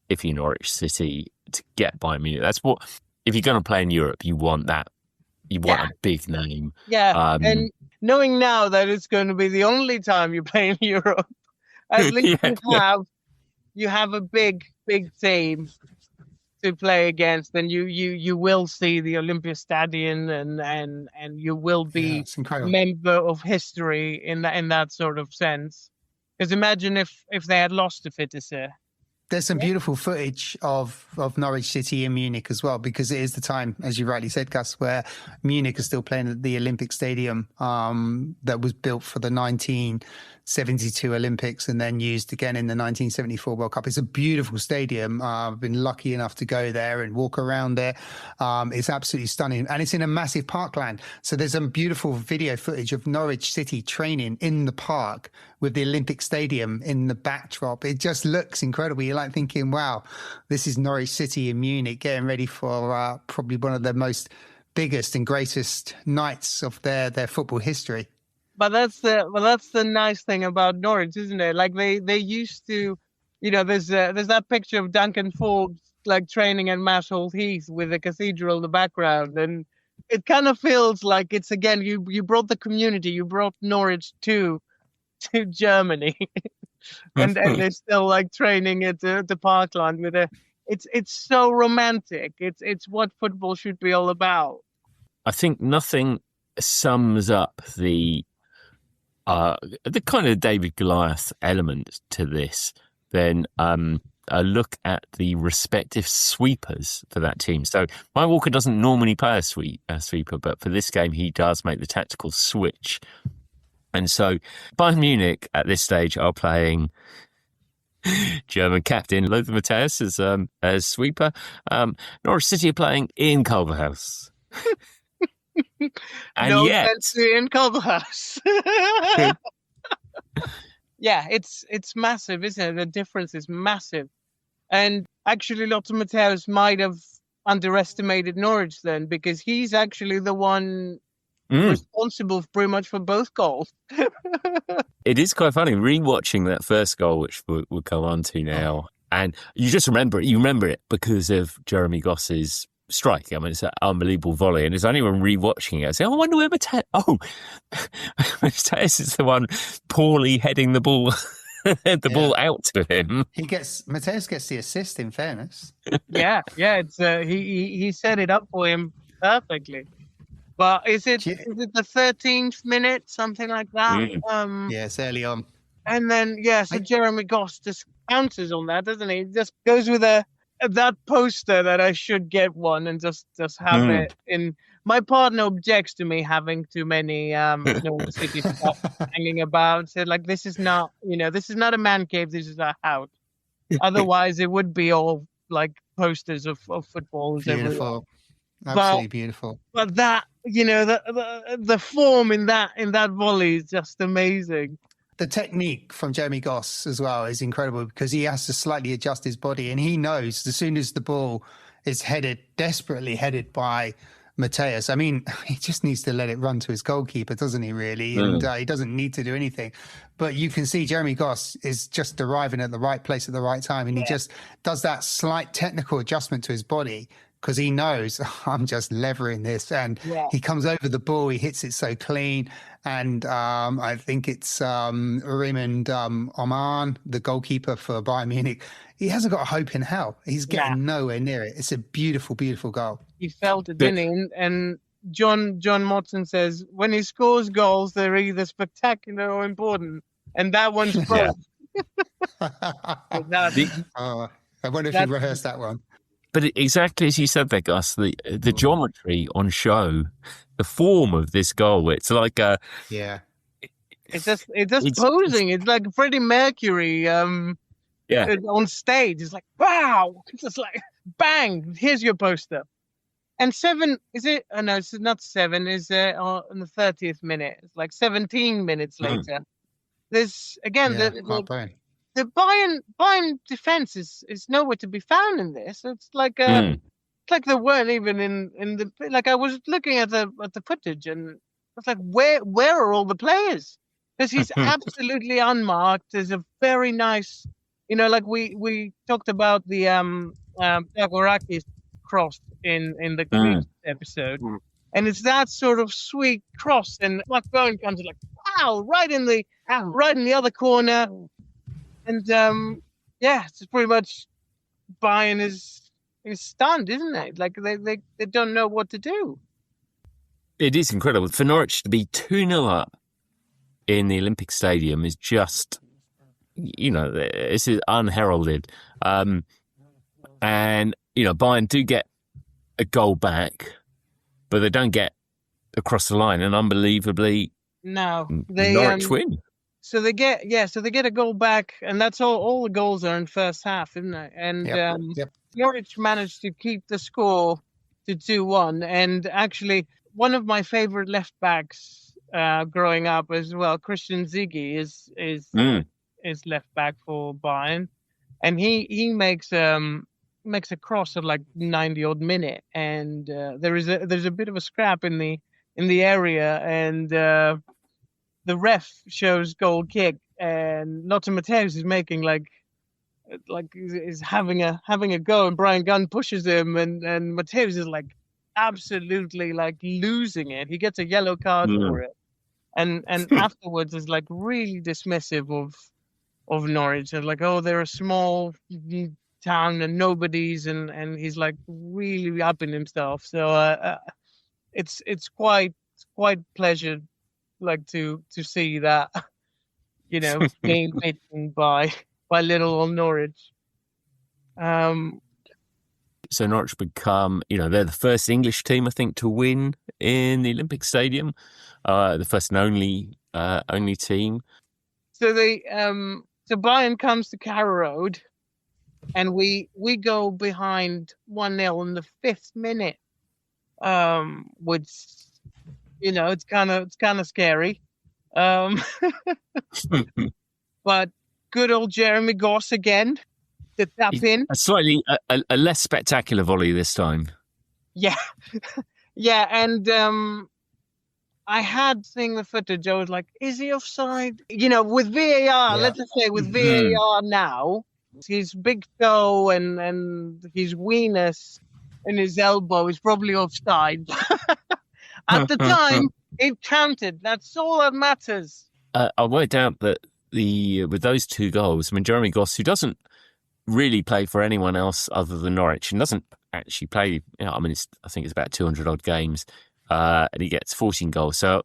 if you're Norwich City to get Bayern Munich. That's what, if you're going to play in Europe, you want that. You want a big name. Yeah, and knowing now that it's going to be the only time you play in Europe, at least you have a big team to play against, and you will see the Olympiastadion, and you will be a member of history in that sort of sense. Because imagine if they had lost to Vitesse. There's some beautiful footage of Norwich City in Munich as well, because it is the time, as you rightly said, Gus, where Munich is still playing at the Olympic Stadium that was built for the 1972 Olympics and then used again in the 1974 World Cup. It's a beautiful stadium. I've been lucky enough to go there and walk around there. It's absolutely stunning. And it's in a massive parkland. So there's some beautiful video footage of Norwich City training in the park with the Olympic Stadium in the backdrop. It just looks incredible. You're thinking, wow, this is Norwich City in Munich getting ready for probably one of the most biggest and greatest nights of their football history. But that's the nice thing about Norwich, isn't it? They used to, there's that picture of Duncan Forbes training at Mashold Heath with the cathedral in the background, and it kind of feels like it's again you brought the community, you brought Norwich to Germany, and they're still training at the parkland with it's so romantic. It's what football should be all about. I think nothing sums up the kind of David Goliath element to this than a look at the respective sweepers for that team. So Mike Walker doesn't normally play a sweeper, but for this game he does make the tactical switch. And so Bayern Munich at this stage are playing German captain Lothar Matthäus as sweeper. Norwich City are playing Ian Culverhouse. And no yet, offense to Ian Culverhouse. Yeah, it's massive, isn't it? The difference is massive. And actually, Lothar Matthäus might have underestimated Norwich then, because he's actually the one responsible pretty much for both goals. It is quite funny rewatching that first goal, which we'll come on to now. And you just remember it. You remember it because of Jeremy Goss's strike. I mean, it's an unbelievable volley. And it's only when rewatching it, I say, I wonder where Matthäus... Oh, Matthäus is the one poorly heading the ball ball out to him. Matthäus gets the assist, in fairness. Yeah. It's he set it up for him perfectly. But is it the 13th minute, something like that? Yeah, it's early on. And then, so Jeremy Goss just bounces on that, doesn't he? Just goes with a that poster that I should get one and just have it in. My partner objects to me having too many Norwich City stuff hanging about. Said like, this is not a man cave. This is a house. Otherwise, it would be all like posters of footballs everywhere. Beautiful, absolutely beautiful. But that, the form in that volley is just amazing. The technique from Jeremy Goss as well is incredible because he has to slightly adjust his body, and he knows as soon as the ball is desperately headed by Mateus. I mean, he just needs to let it run to his goalkeeper, doesn't he, really? And he doesn't need to do anything. But you can see Jeremy Goss is just arriving at the right place at the right time, and he just does that slight technical adjustment to his body because he knows, I'm just levering this. And he comes over the ball, he hits it so clean. And I think it's Raymond Oman, the goalkeeper for Bayern Munich. He hasn't got a hope in hell. He's getting nowhere near it. It's a beautiful, beautiful goal. He felt it, didn't he? And John Motson says, when he scores goals, they're either spectacular or important. And that one's both. I wonder if he rehearsed that one. But exactly as you said there, Gus, the geometry on show, the form of this goal, it's like it's just posing. It's like Freddie Mercury on stage. It's like, wow. It's just like, bang, here's your poster. And 7, is it? Oh, no, it's not 7. Is on the 30th minute. It's like 17 minutes later. There's, again, the Bayern defense is nowhere to be found in this. It's like it's like they weren't even in the, like I was looking at the footage and it's like where are all the players? Because he's absolutely unmarked. There's a very nice, like we talked about the Zagorakis cross in the Greece episode, and it's that sort of sweet cross, and Mark Bowen comes like, wow, right in the other corner. And it's pretty much Bayern is stunned, isn't it? Like they don't know what to do. It is incredible for Norwich to be 2-0 up in the Olympic Stadium is just, this is unheralded. And Bayern do get a goal back, but they don't get across the line, and unbelievably, Norwich win. So they get a goal back, and that's all the goals are in first half, isn't it? And Norwich managed to keep the score to 2-1. And actually, one of my favorite left backs growing up as well, Christian Ziggy, is left back for Bayern, and he makes a cross at like 90 odd minute, and there's a bit of a scrap in the area, and the ref shows goal kick, and Lothar Matthäus is making like is having a go, and Brian Gunn pushes him, and Matthäus is like absolutely like losing it. He gets a yellow card for it, and afterwards is like really dismissive of Norwich, and like, oh, they're a small town and nobodies, and he's like really upping himself. So it's quite pleasure like to see that, being beaten by little old Norwich. So Norwich become, they're the first English team, I think, to win in the Olympic Stadium. The first and only team. So so Bayern comes to Carrow Road, and we go behind 1-0 in the 5th minute, which, it's kind of scary. But good old Jeremy Goss again to tap in. A slightly a less spectacular volley this time. Yeah. Yeah, and I had seen the footage. I was like, is he offside? With VAR, let's just say with VAR now, his big toe and his weenus and his elbow is probably offside. At the time, it counted. That's all that matters. I worked out that with those 2 goals, Jeremy Goss, who doesn't really play for anyone else other than Norwich and doesn't actually play, I think it's about 200 odd games, and he gets 14 goals. So,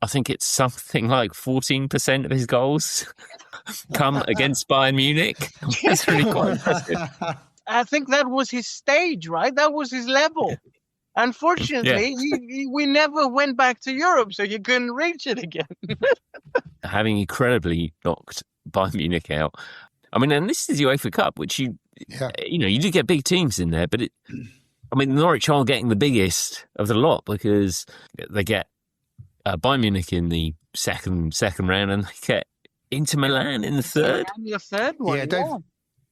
I think it's something like 14% of his goals come against Bayern Munich. That's really quite impressive. I think that was his stage, right? That was his level. Unfortunately, we never went back to Europe, so you couldn't reach it again. Having incredibly knocked Bayern Munich out. I mean, and this is the UEFA Cup, which you do get big teams in there, but Norwich are getting the biggest of the lot because they get Bayern Munich in the second round, and they get Inter Milan in the third. And the third one,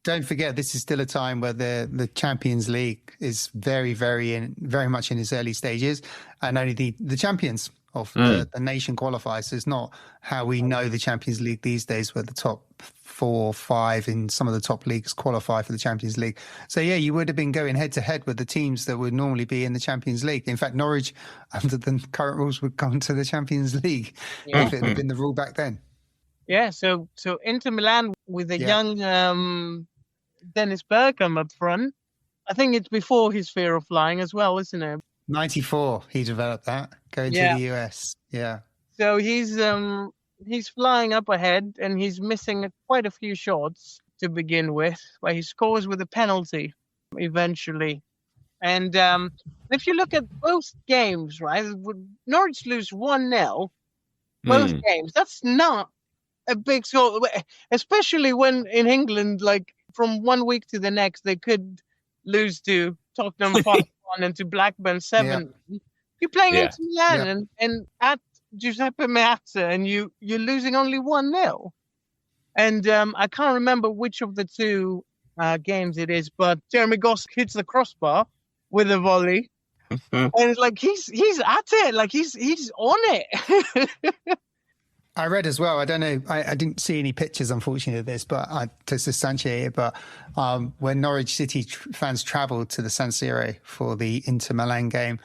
Don't forget, this is still a time where the Champions League is very, very much in its early stages, and only the champions of the nation qualifies. So it's not how we know the Champions League these days, where the top 4 or 5 in some of the top leagues qualify for the Champions League. So yeah, you would have been going head to head with the teams that would normally be in the Champions League. In fact, Norwich, under the current rules, would come to the Champions League if it had been the rule back then. Yeah, so Inter Milan with a young Dennis Bergkamp up front. I think it's before his fear of flying as well, isn't it? 94, he developed that, going to the US. Yeah. So he's flying up ahead, and he's missing quite a few shots to begin with, where he scores with a penalty eventually. And if you look at both games, right, Norwich lose 1-0, both games. That's not a big score, especially when in England, like from one week to the next, they could lose to Tottenham 5-1 and to Blackburn 7. Yeah. You're playing Inter Milan and at Giuseppe Meazza, and you're losing only 1-0. And I can't remember which of the two games it is, but Jeremy Goss hits the crossbar with a volley, and it's like he's at it, like he's on it. I read as well. I don't know. I didn't see any pictures, unfortunately, of this, but to substantiate it. But when Norwich City fans travelled to the San Siro for the Inter Milan game,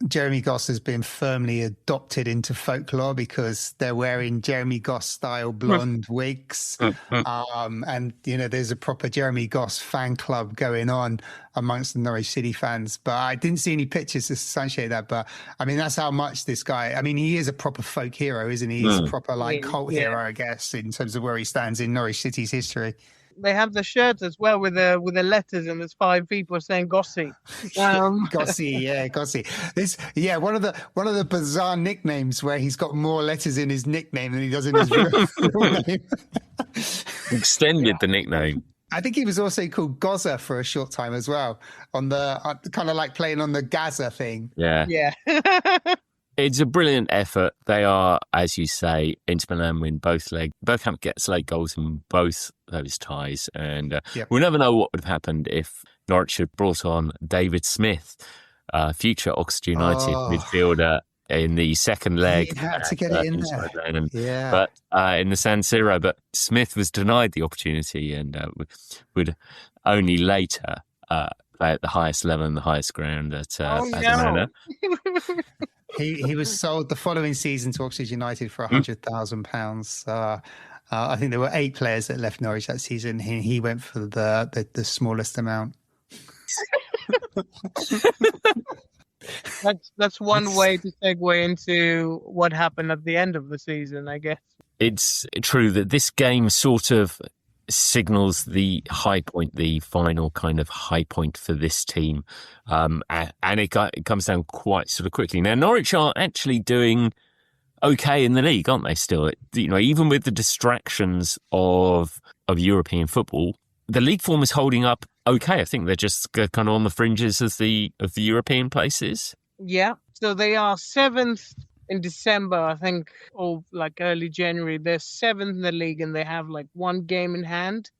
Jeremy Goss has been firmly adopted into folklore because they're wearing Jeremy Goss style blonde wigs. And, there's a proper Jeremy Goss fan club going on amongst the Norwich City fans. But I didn't see any pictures to substantiate that. But I mean, that's how much this guy, he is a proper folk hero, isn't he? He's a proper cult hero, I guess, in terms of where he stands in Norwich City's history. They have the shirts as well with the letters, and there's 5 people saying Gossy. Gossy. One of the bizarre nicknames where he's got more letters in his nickname than he does in his real name. Extended the nickname. I think he was also called Gozza for a short time as well, on the kind of like playing on the Gaza thing. Yeah. It's a brilliant effort. They are, as you say, Inter Milan win both legs. Bergkamp gets late goals in both those ties. And we'll never know what would have happened if Norwich had brought on David Smith, future Oxford United midfielder, in the second leg. He had to get it in there. But in the San Siro. But Smith was denied the opportunity and would only later play at the highest level and the highest ground at Adamana. He was sold the following season to Oxford United for £100,000. I think there were 8 players that left Norwich that season. He went for the smallest amount. That's one way to segue into what happened at the end of the season, I guess. It's true that this game sort of signals the high point, the final kind of high point for this team. And it comes down quite sort of quickly. Now, Norwich are actually doing okay in the league, aren't they still? Even with the distractions of European football, the league form is holding up okay. I think they're just kind of on the fringes of the European places. Yeah. So they are 7th in December, I think, or like early January. They're 7th in the league and they have like 1 game in hand.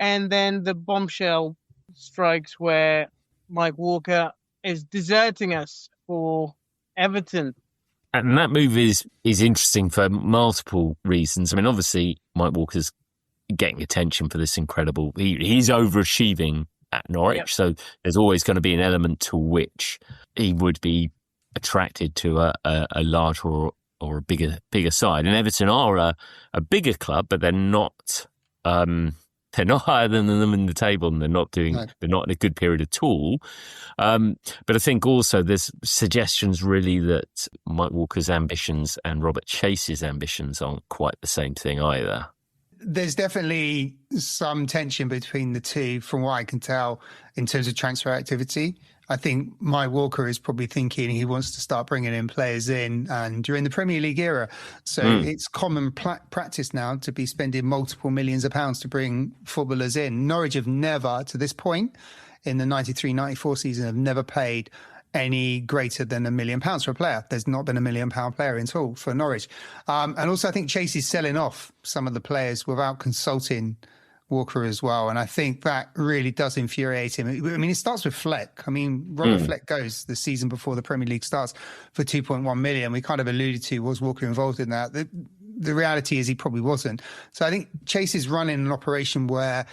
And then the bombshell strikes where Mike Walker is deserting us for Everton. And that move is interesting for multiple reasons. I mean, obviously, Mike Walker's getting attention for this incredible... He's overachieving at Norwich, so there's always going to be an element to which he would be attracted to a larger or a bigger side. And Everton are a bigger club, but they're not higher than them in the table, and they're not in a good period at all. But I think also there's suggestions really that Mike Walker's ambitions and Robert Chase's ambitions aren't quite the same thing either. There's definitely some tension between the two, from what I can tell, in terms of transfer activity. I think Mike Walker is probably thinking he wants to start bringing in players in, and during the Premier League era. So it's common practice now to be spending multiple millions of pounds to bring footballers in. Norwich have never, to this point, in the 93-94 season, have never paid any greater than £1 million for a player. There's not been £1 million player in all for Norwich. And also I think Chase is selling off some of the players without consulting Walker as well. And I think that really does infuriate him. I mean, it starts with Fleck. I mean, Robert Fleck goes the season before the Premier League starts for 2.1 million. We kind of alluded to, was Walker involved in that? The reality is he probably wasn't. So I think Chase is running an operation where,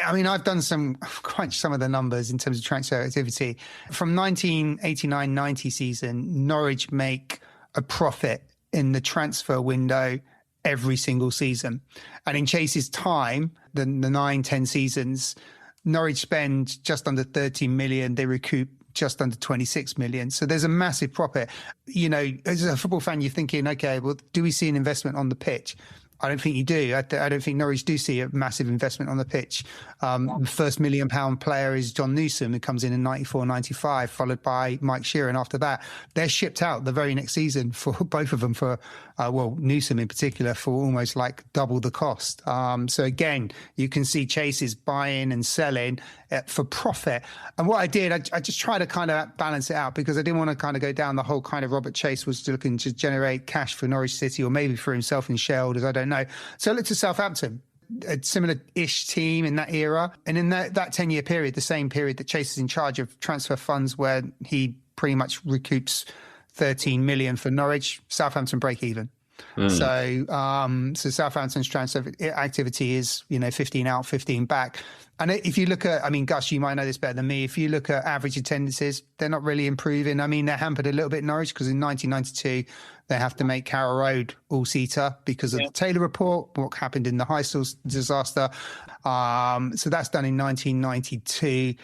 I mean, I've done crunched some of the numbers in terms of transfer activity. From 1989-90 season, Norwich make a profit in the transfer window every single season. And in Chase's time, the 9-10 seasons, Norwich spend just under 13 million. They recoup just under 26 million. So there's a massive profit. You know, as a football fan, you're thinking, okay, well, do we see an investment on the pitch? I don't think you do. I don't think Norwich do see a massive investment on the pitch. The first £1 million player is John Newsom, who comes in 94-95, followed by Mike Sheeran after that. They're shipped out the very next season for both of them for, Newsom in particular, for almost like double the cost. So again, you can see Chase is buying and selling for profit. And what I did, I just tried to kind of balance it out, because I didn't want to kind of go down the whole kind of Robert Chase was looking to generate cash for Norwich City, or maybe for himself in shareholders, I don't know. So I looked at Southampton, a similar-ish team in that era. And in that 10-year period, the same period that Chase is in charge of transfer funds, where he pretty much recoups 13 million for Norwich, Southampton break even. So Southampton's transfer activity is, 15 out, 15 back. And if you look at, I mean, Gus, you might know this better than me. If you look at average attendances, they're not really improving. I mean, they're hampered a little bit in Norwich, because in 1992, they have to make Carrow Road all-seater because of the Taylor report, what happened in the Heysel disaster. So that's done in 1992.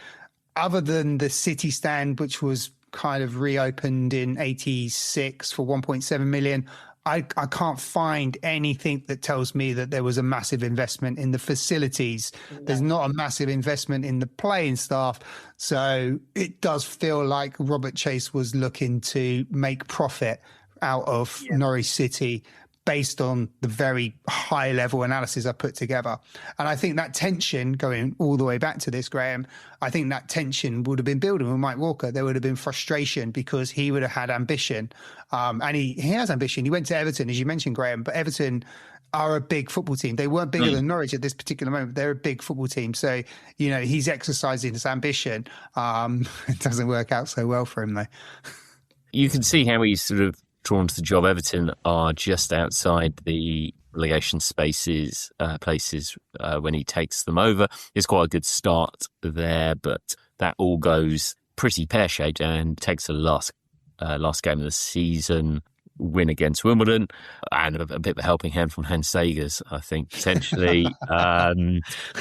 Other than the City stand, which was kind of reopened in 86 for 1.7 million, I can't find anything that tells me that there was a massive investment in the facilities. There's not a massive investment in the playing staff. So it does feel like Robert Chase was looking to make profit out of Norwich City based on the very high level analysis I put together. And I think that tension, going all the way back to this, Graham, I think that tension would have been building with Mike Walker. There would have been frustration, because he would have had ambition. And he has ambition. He went to Everton, as you mentioned, Graham, but Everton are a big football team. They weren't bigger than Norwich at this particular moment. They're a big football team. So, he's exercising his ambition. It doesn't work out so well for him, though. You can see how he's sort of drawn to the job. Everton are just outside the relegation places when he takes them over. It's quite a good start there, but that all goes pretty pear-shaped, and takes the last game of the season, win against Wimbledon, and a bit of a helping hand from Hans Sagers, I think, potentially. But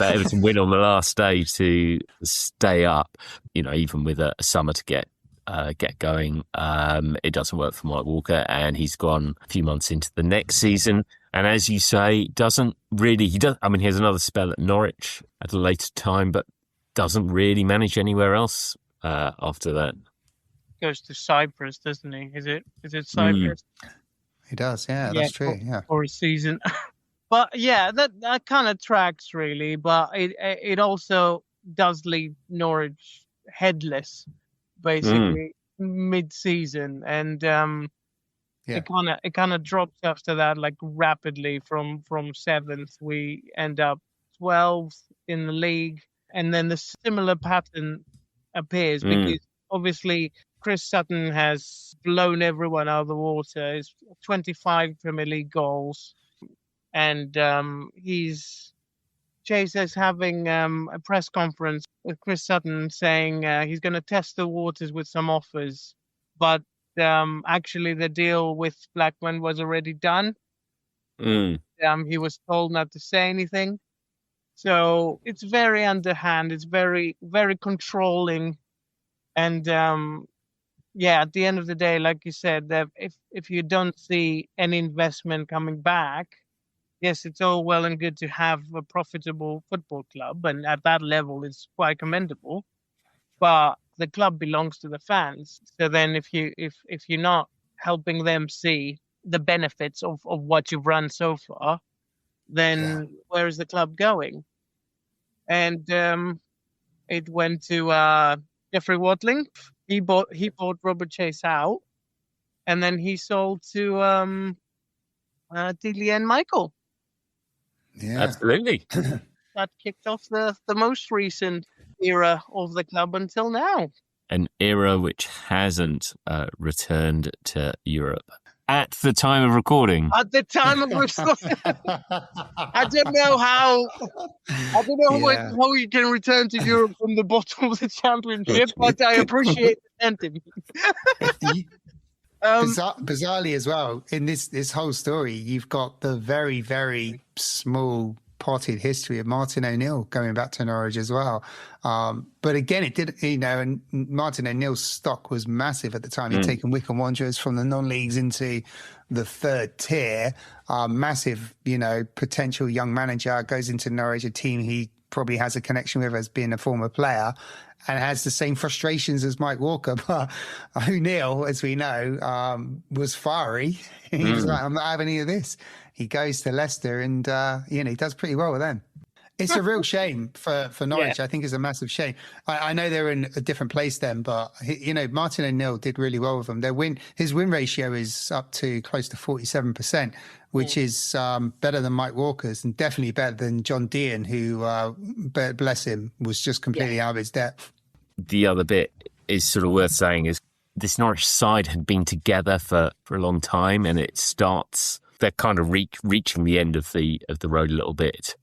Everton win on the last day to stay up, even with a summer to get going. It doesn't work for Mike Walker, and he's gone a few months into the next season. And as you say, he has another spell at Norwich at a later time, but doesn't really manage anywhere else after that. Goes to Cyprus, doesn't he? Is it Cyprus? He does, yeah, that's true. For a season. But yeah, that kind of tracks really, but it also does leave Norwich headless, basically mid-season, and it kind of drops after that, like rapidly from 7th. We end up 12th in the league, and then the similar pattern appears because obviously Chris Sutton has blown everyone out of the water. He's 25 Premier League goals, and Chase is having a press conference with Chris Sutton saying he's going to test the waters with some offers, but actually the deal with Blackburn was already done. He was told not to say anything. So it's very underhand. It's very, very controlling. And at the end of the day, like you said, that if you don't see any investment coming back, yes, it's all well and good to have a profitable football club, and at that level, it's quite commendable. But the club belongs to the fans. So then, if you're not helping them see the benefits of what you've run so far, then where is the club going? And it went to Jeffrey Watling. He bought Robert Chase out, and then he sold to Didier and Michael. Yeah. Absolutely. That kicked off the most recent era of the club until now. An era which hasn't returned to Europe at the time of recording. At the time of recording, I don't know how you can return to Europe from the bottom of the championship, but I appreciate the sentiment. Bizarrely as well, in this whole story, you've got the very, very small potted history of Martin O'Neill going back to Norwich as well. But again, it did, and Martin O'Neill's stock was massive at the time. He'd taken Wycombe Wanderers from the non-leagues into the third tier. Massive, potential young manager, goes into Norwich, a team he probably has a connection with as being a former player, and has the same frustrations as Mike Walker. But O'Neill, as we know, was fiery. He was like, I'm not having any of this. He goes to Leicester and, he does pretty well with them. It's a real shame for Norwich. Yeah. I think it's a massive shame. I know they're in a different place then, but, Martin O'Neill did really well with them. His win ratio is up to close to 47%, which is better than Mike Walker's and definitely better than John Dean, who, bless him, was just completely out of his depth. The other bit is sort of worth saying is this Norwich side had been together for a long time, and it starts, they're kind of reaching the end of the road a little bit.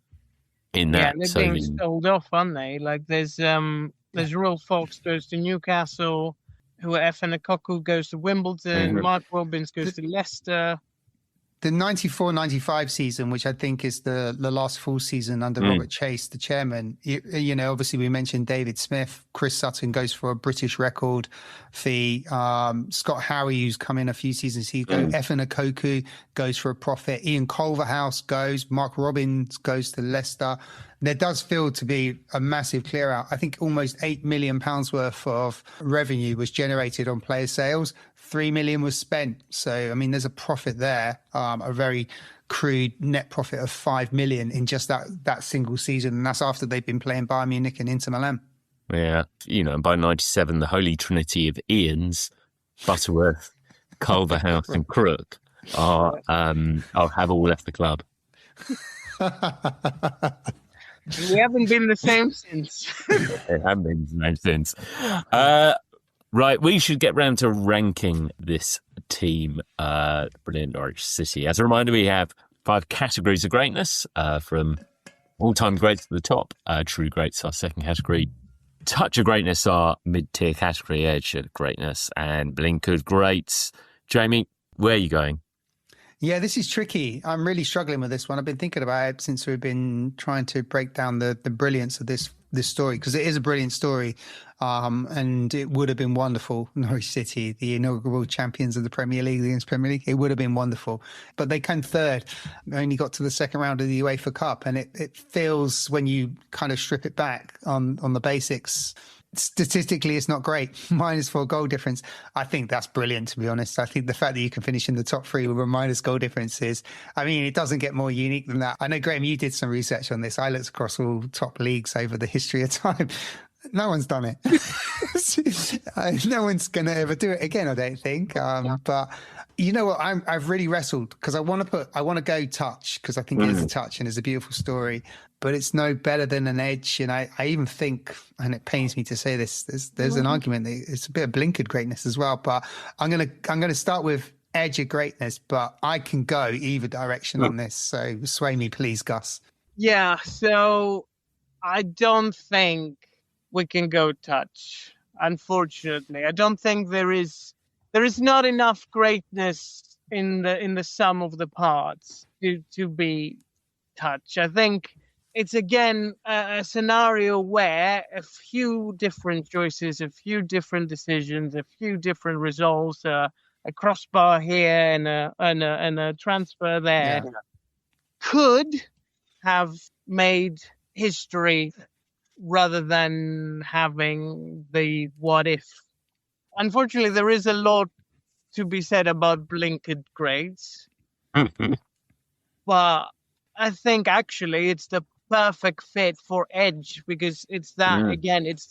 In that, they're being sold off, aren't they? Like there's Royal Fox goes to Newcastle, Efan Akoku goes to Wimbledon, Mark Robbins goes to Leicester. The 94-95 season, which I think is the last full season under Robert Chase, the chairman, obviously we mentioned David Smith, Chris Sutton goes for a British record fee, Scott Howie, who's come in a few seasons ago, Efan Akoku goes for a profit, Ian Culverhouse goes, Mark Robbins goes to Leicester. There does feel to be a massive clear out. I think almost £8 million worth of revenue was generated on player sales. 3 million was spent. So, there's a profit there, a very crude net profit of 5 million in just that single season. And that's after they've been playing Bayern Munich and Inter Milan. Yeah. By 97, the holy trinity of Ians, Butterworth, Culverhouse and Crook have all left the club. We haven't been the same since. It hasn't been the same since. Right, we should get round to ranking this team, brilliant Norwich City. As a reminder, we have 5 categories of greatness, from all-time greats to the top. True greats, our second category. Touch of greatness, our mid-tier category. Edge of greatness, and blink of greats. Jamie, where are you going? Yeah, this is tricky. I'm really struggling with this one. I've been thinking about it since we've been trying to break down the brilliance of this story, because it is a brilliant story, and it would have been wonderful. Norwich City, the inaugural champions of the Premier League, the English Premier League, it would have been wonderful. But they came third, only got to the second round of the UEFA Cup, and it feels, when you kind of strip it back on the basics, statistically it's not great. -4 goal difference. I think that's brilliant, to be honest. I think the fact that you can finish in the top 3 with a minus goal difference is, it doesn't get more unique than that. I know, Graham, you did some research on this. I looked across all top leagues over the history of time. No one's done it. No one's going to ever do it again, I don't think. But you know what? I've really wrestled, because I want to go touch, because I think it is a touch and it's a beautiful story, but it's no better than an edge. And I even think, and it pains me to say this, there's an argument that it's a bit of blinkered greatness as well. But I'm gonna start with edge of greatness, but I can go either direction on this. So sway me, please, Gus. Yeah. So I don't think we can go touch. Unfortunately, I don't think there is not enough greatness in the sum of the parts to be touch. I think it's again a scenario where a few different choices, a few different decisions, a few different results, a crossbar here and a transfer there, could have made history rather than having the what if. Unfortunately, there is a lot to be said about blinkered grades, but I think actually it's the perfect fit for Edge because it's that again. It's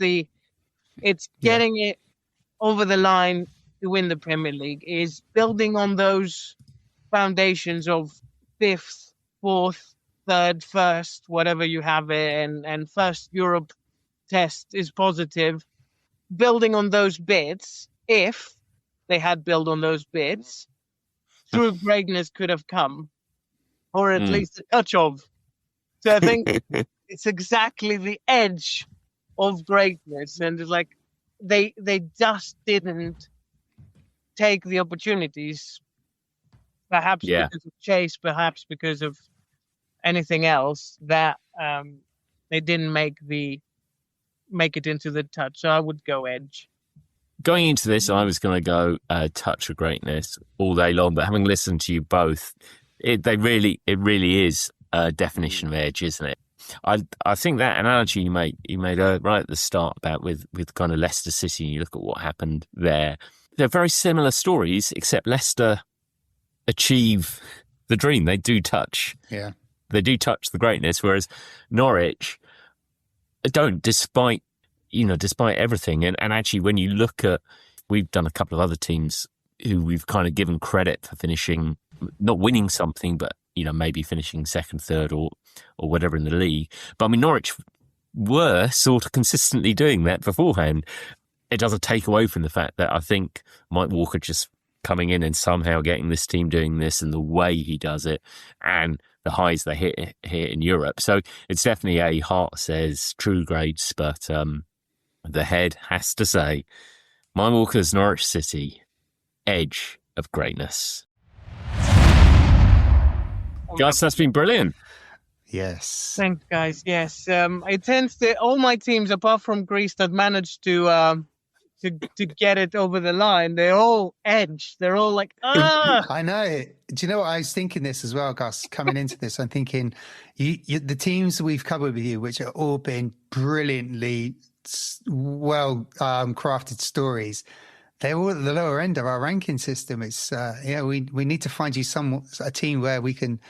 getting it over the line to win the Premier League. Is building on those foundations of fifth, fourth, third, first, whatever you have it, and first Europe test is positive. Building on those bits, if they had built on those bits, true greatness could have come, or at least a touch of. So I think it's exactly the edge of greatness, and it's like they just didn't take the opportunities. Perhaps because of Chase, perhaps because of anything else that they didn't make it into the touch. So I would go Edge. Going into this, I was going to go touch of greatness all day long, but having listened to you both, it really is a definition of Edge, isn't it? I think that analogy you made right at the start about with kind of Leicester City, and you look at what happened there. They're very similar stories, except Leicester achieve the dream. They do touch. Yeah. They do touch the greatness, whereas Norwich don't, despite everything. And actually, when you look at, we've done a couple of other teams who we've kind of given credit for finishing, not winning something, but, maybe finishing second, third or whatever in the league. But I mean, Norwich were sort of consistently doing that beforehand. It doesn't take away from the fact that I think Mike Walker just coming in and somehow getting this team doing this and the way he does it and the highs they hit here in Europe. So it's definitely a heart says true grades, but the head has to say, Mike Walker's Norwich City, edge of greatness. Gus, that's been brilliant. Yes. Thanks, guys. Yes. It tends to, all my teams, apart from Greece, that managed to get it over the line, they're all edge. They're all like, I know. Do you know what I was thinking this as well, Gus? Coming into this, I'm thinking the teams we've covered with you, which have all been brilliantly well crafted stories, they're all at the lower end of our ranking system. It's we need to find you a team where we can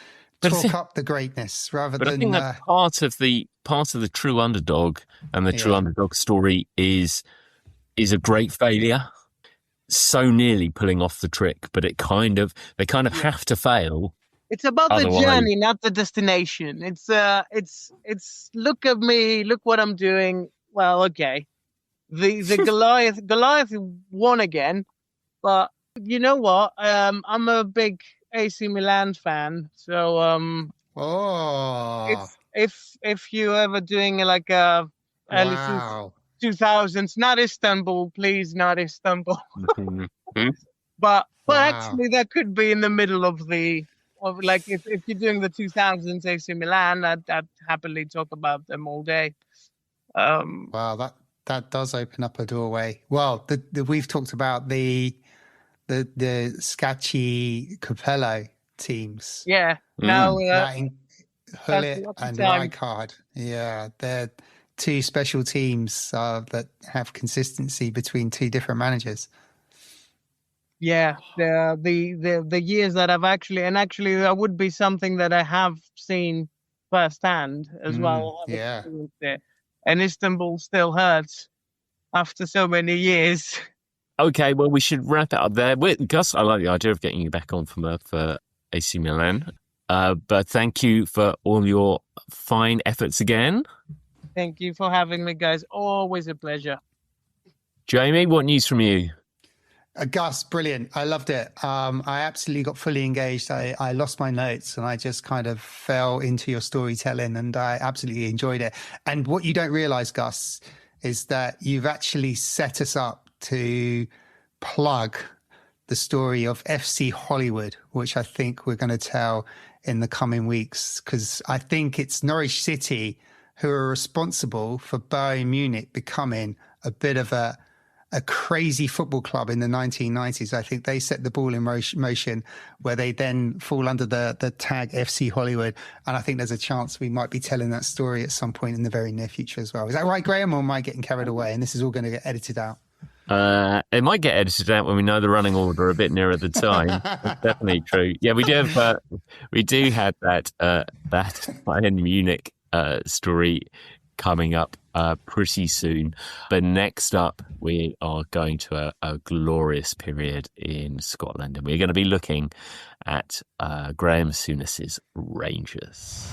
talk up the greatness rather than. I think that part of the true underdog and the true underdog story is a great failure. So nearly pulling off the trick, but they kind of have to fail. It's about the journey, not the destination. It's look at me, look what I'm doing. Well, okay. The Goliath won again, but you know what? I'm a big AC Milan fan, so if you ever doing like a early 2000s, not Istanbul, please, not Istanbul. But actually, that could be in the middle of like if you're doing the 2000s AC Milan, I'd happily talk about them all day. Wow, that does open up a doorway. Well, we've talked about the Scacchi Capello teams. Yeah, now Hullet and Rijkaard. Yeah, they're two special teams that have consistency between two different managers. Yeah, the years that I've actually that would be something that I have seen firsthand as well. Yeah. And Istanbul still hurts after so many years. Okay, well, we should wrap it up there. Gus, I like the idea of getting you back on for AC Milan. But thank you for all your fine efforts again. Thank you for having me, guys. Always a pleasure. Jamie, what news from you? Gus, brilliant. I loved it. I absolutely got fully engaged. I lost my notes and I just kind of fell into your storytelling and I absolutely enjoyed it. And what you don't realize, Gus, is that you've actually set us up to plug the story of FC Hollywood, which I think we're going to tell in the coming weeks, because I think it's Norwich City who are responsible for Bayern Munich becoming a bit of a a crazy football club in the 1990s. I think they set the ball in motion where they then fall under the tag FC Hollywood. And I think there's a chance we might be telling that story at some point in the very near future as well. Is that right, Graham, or am I getting carried away and this is all going to get edited out? It might get edited out when we know the running order a bit nearer the time. That's definitely true. Yeah, we do have that Bayern Munich story coming up pretty soon. But next up, we are going to a glorious period in Scotland, and we're going to be looking at Graham Souness's Rangers.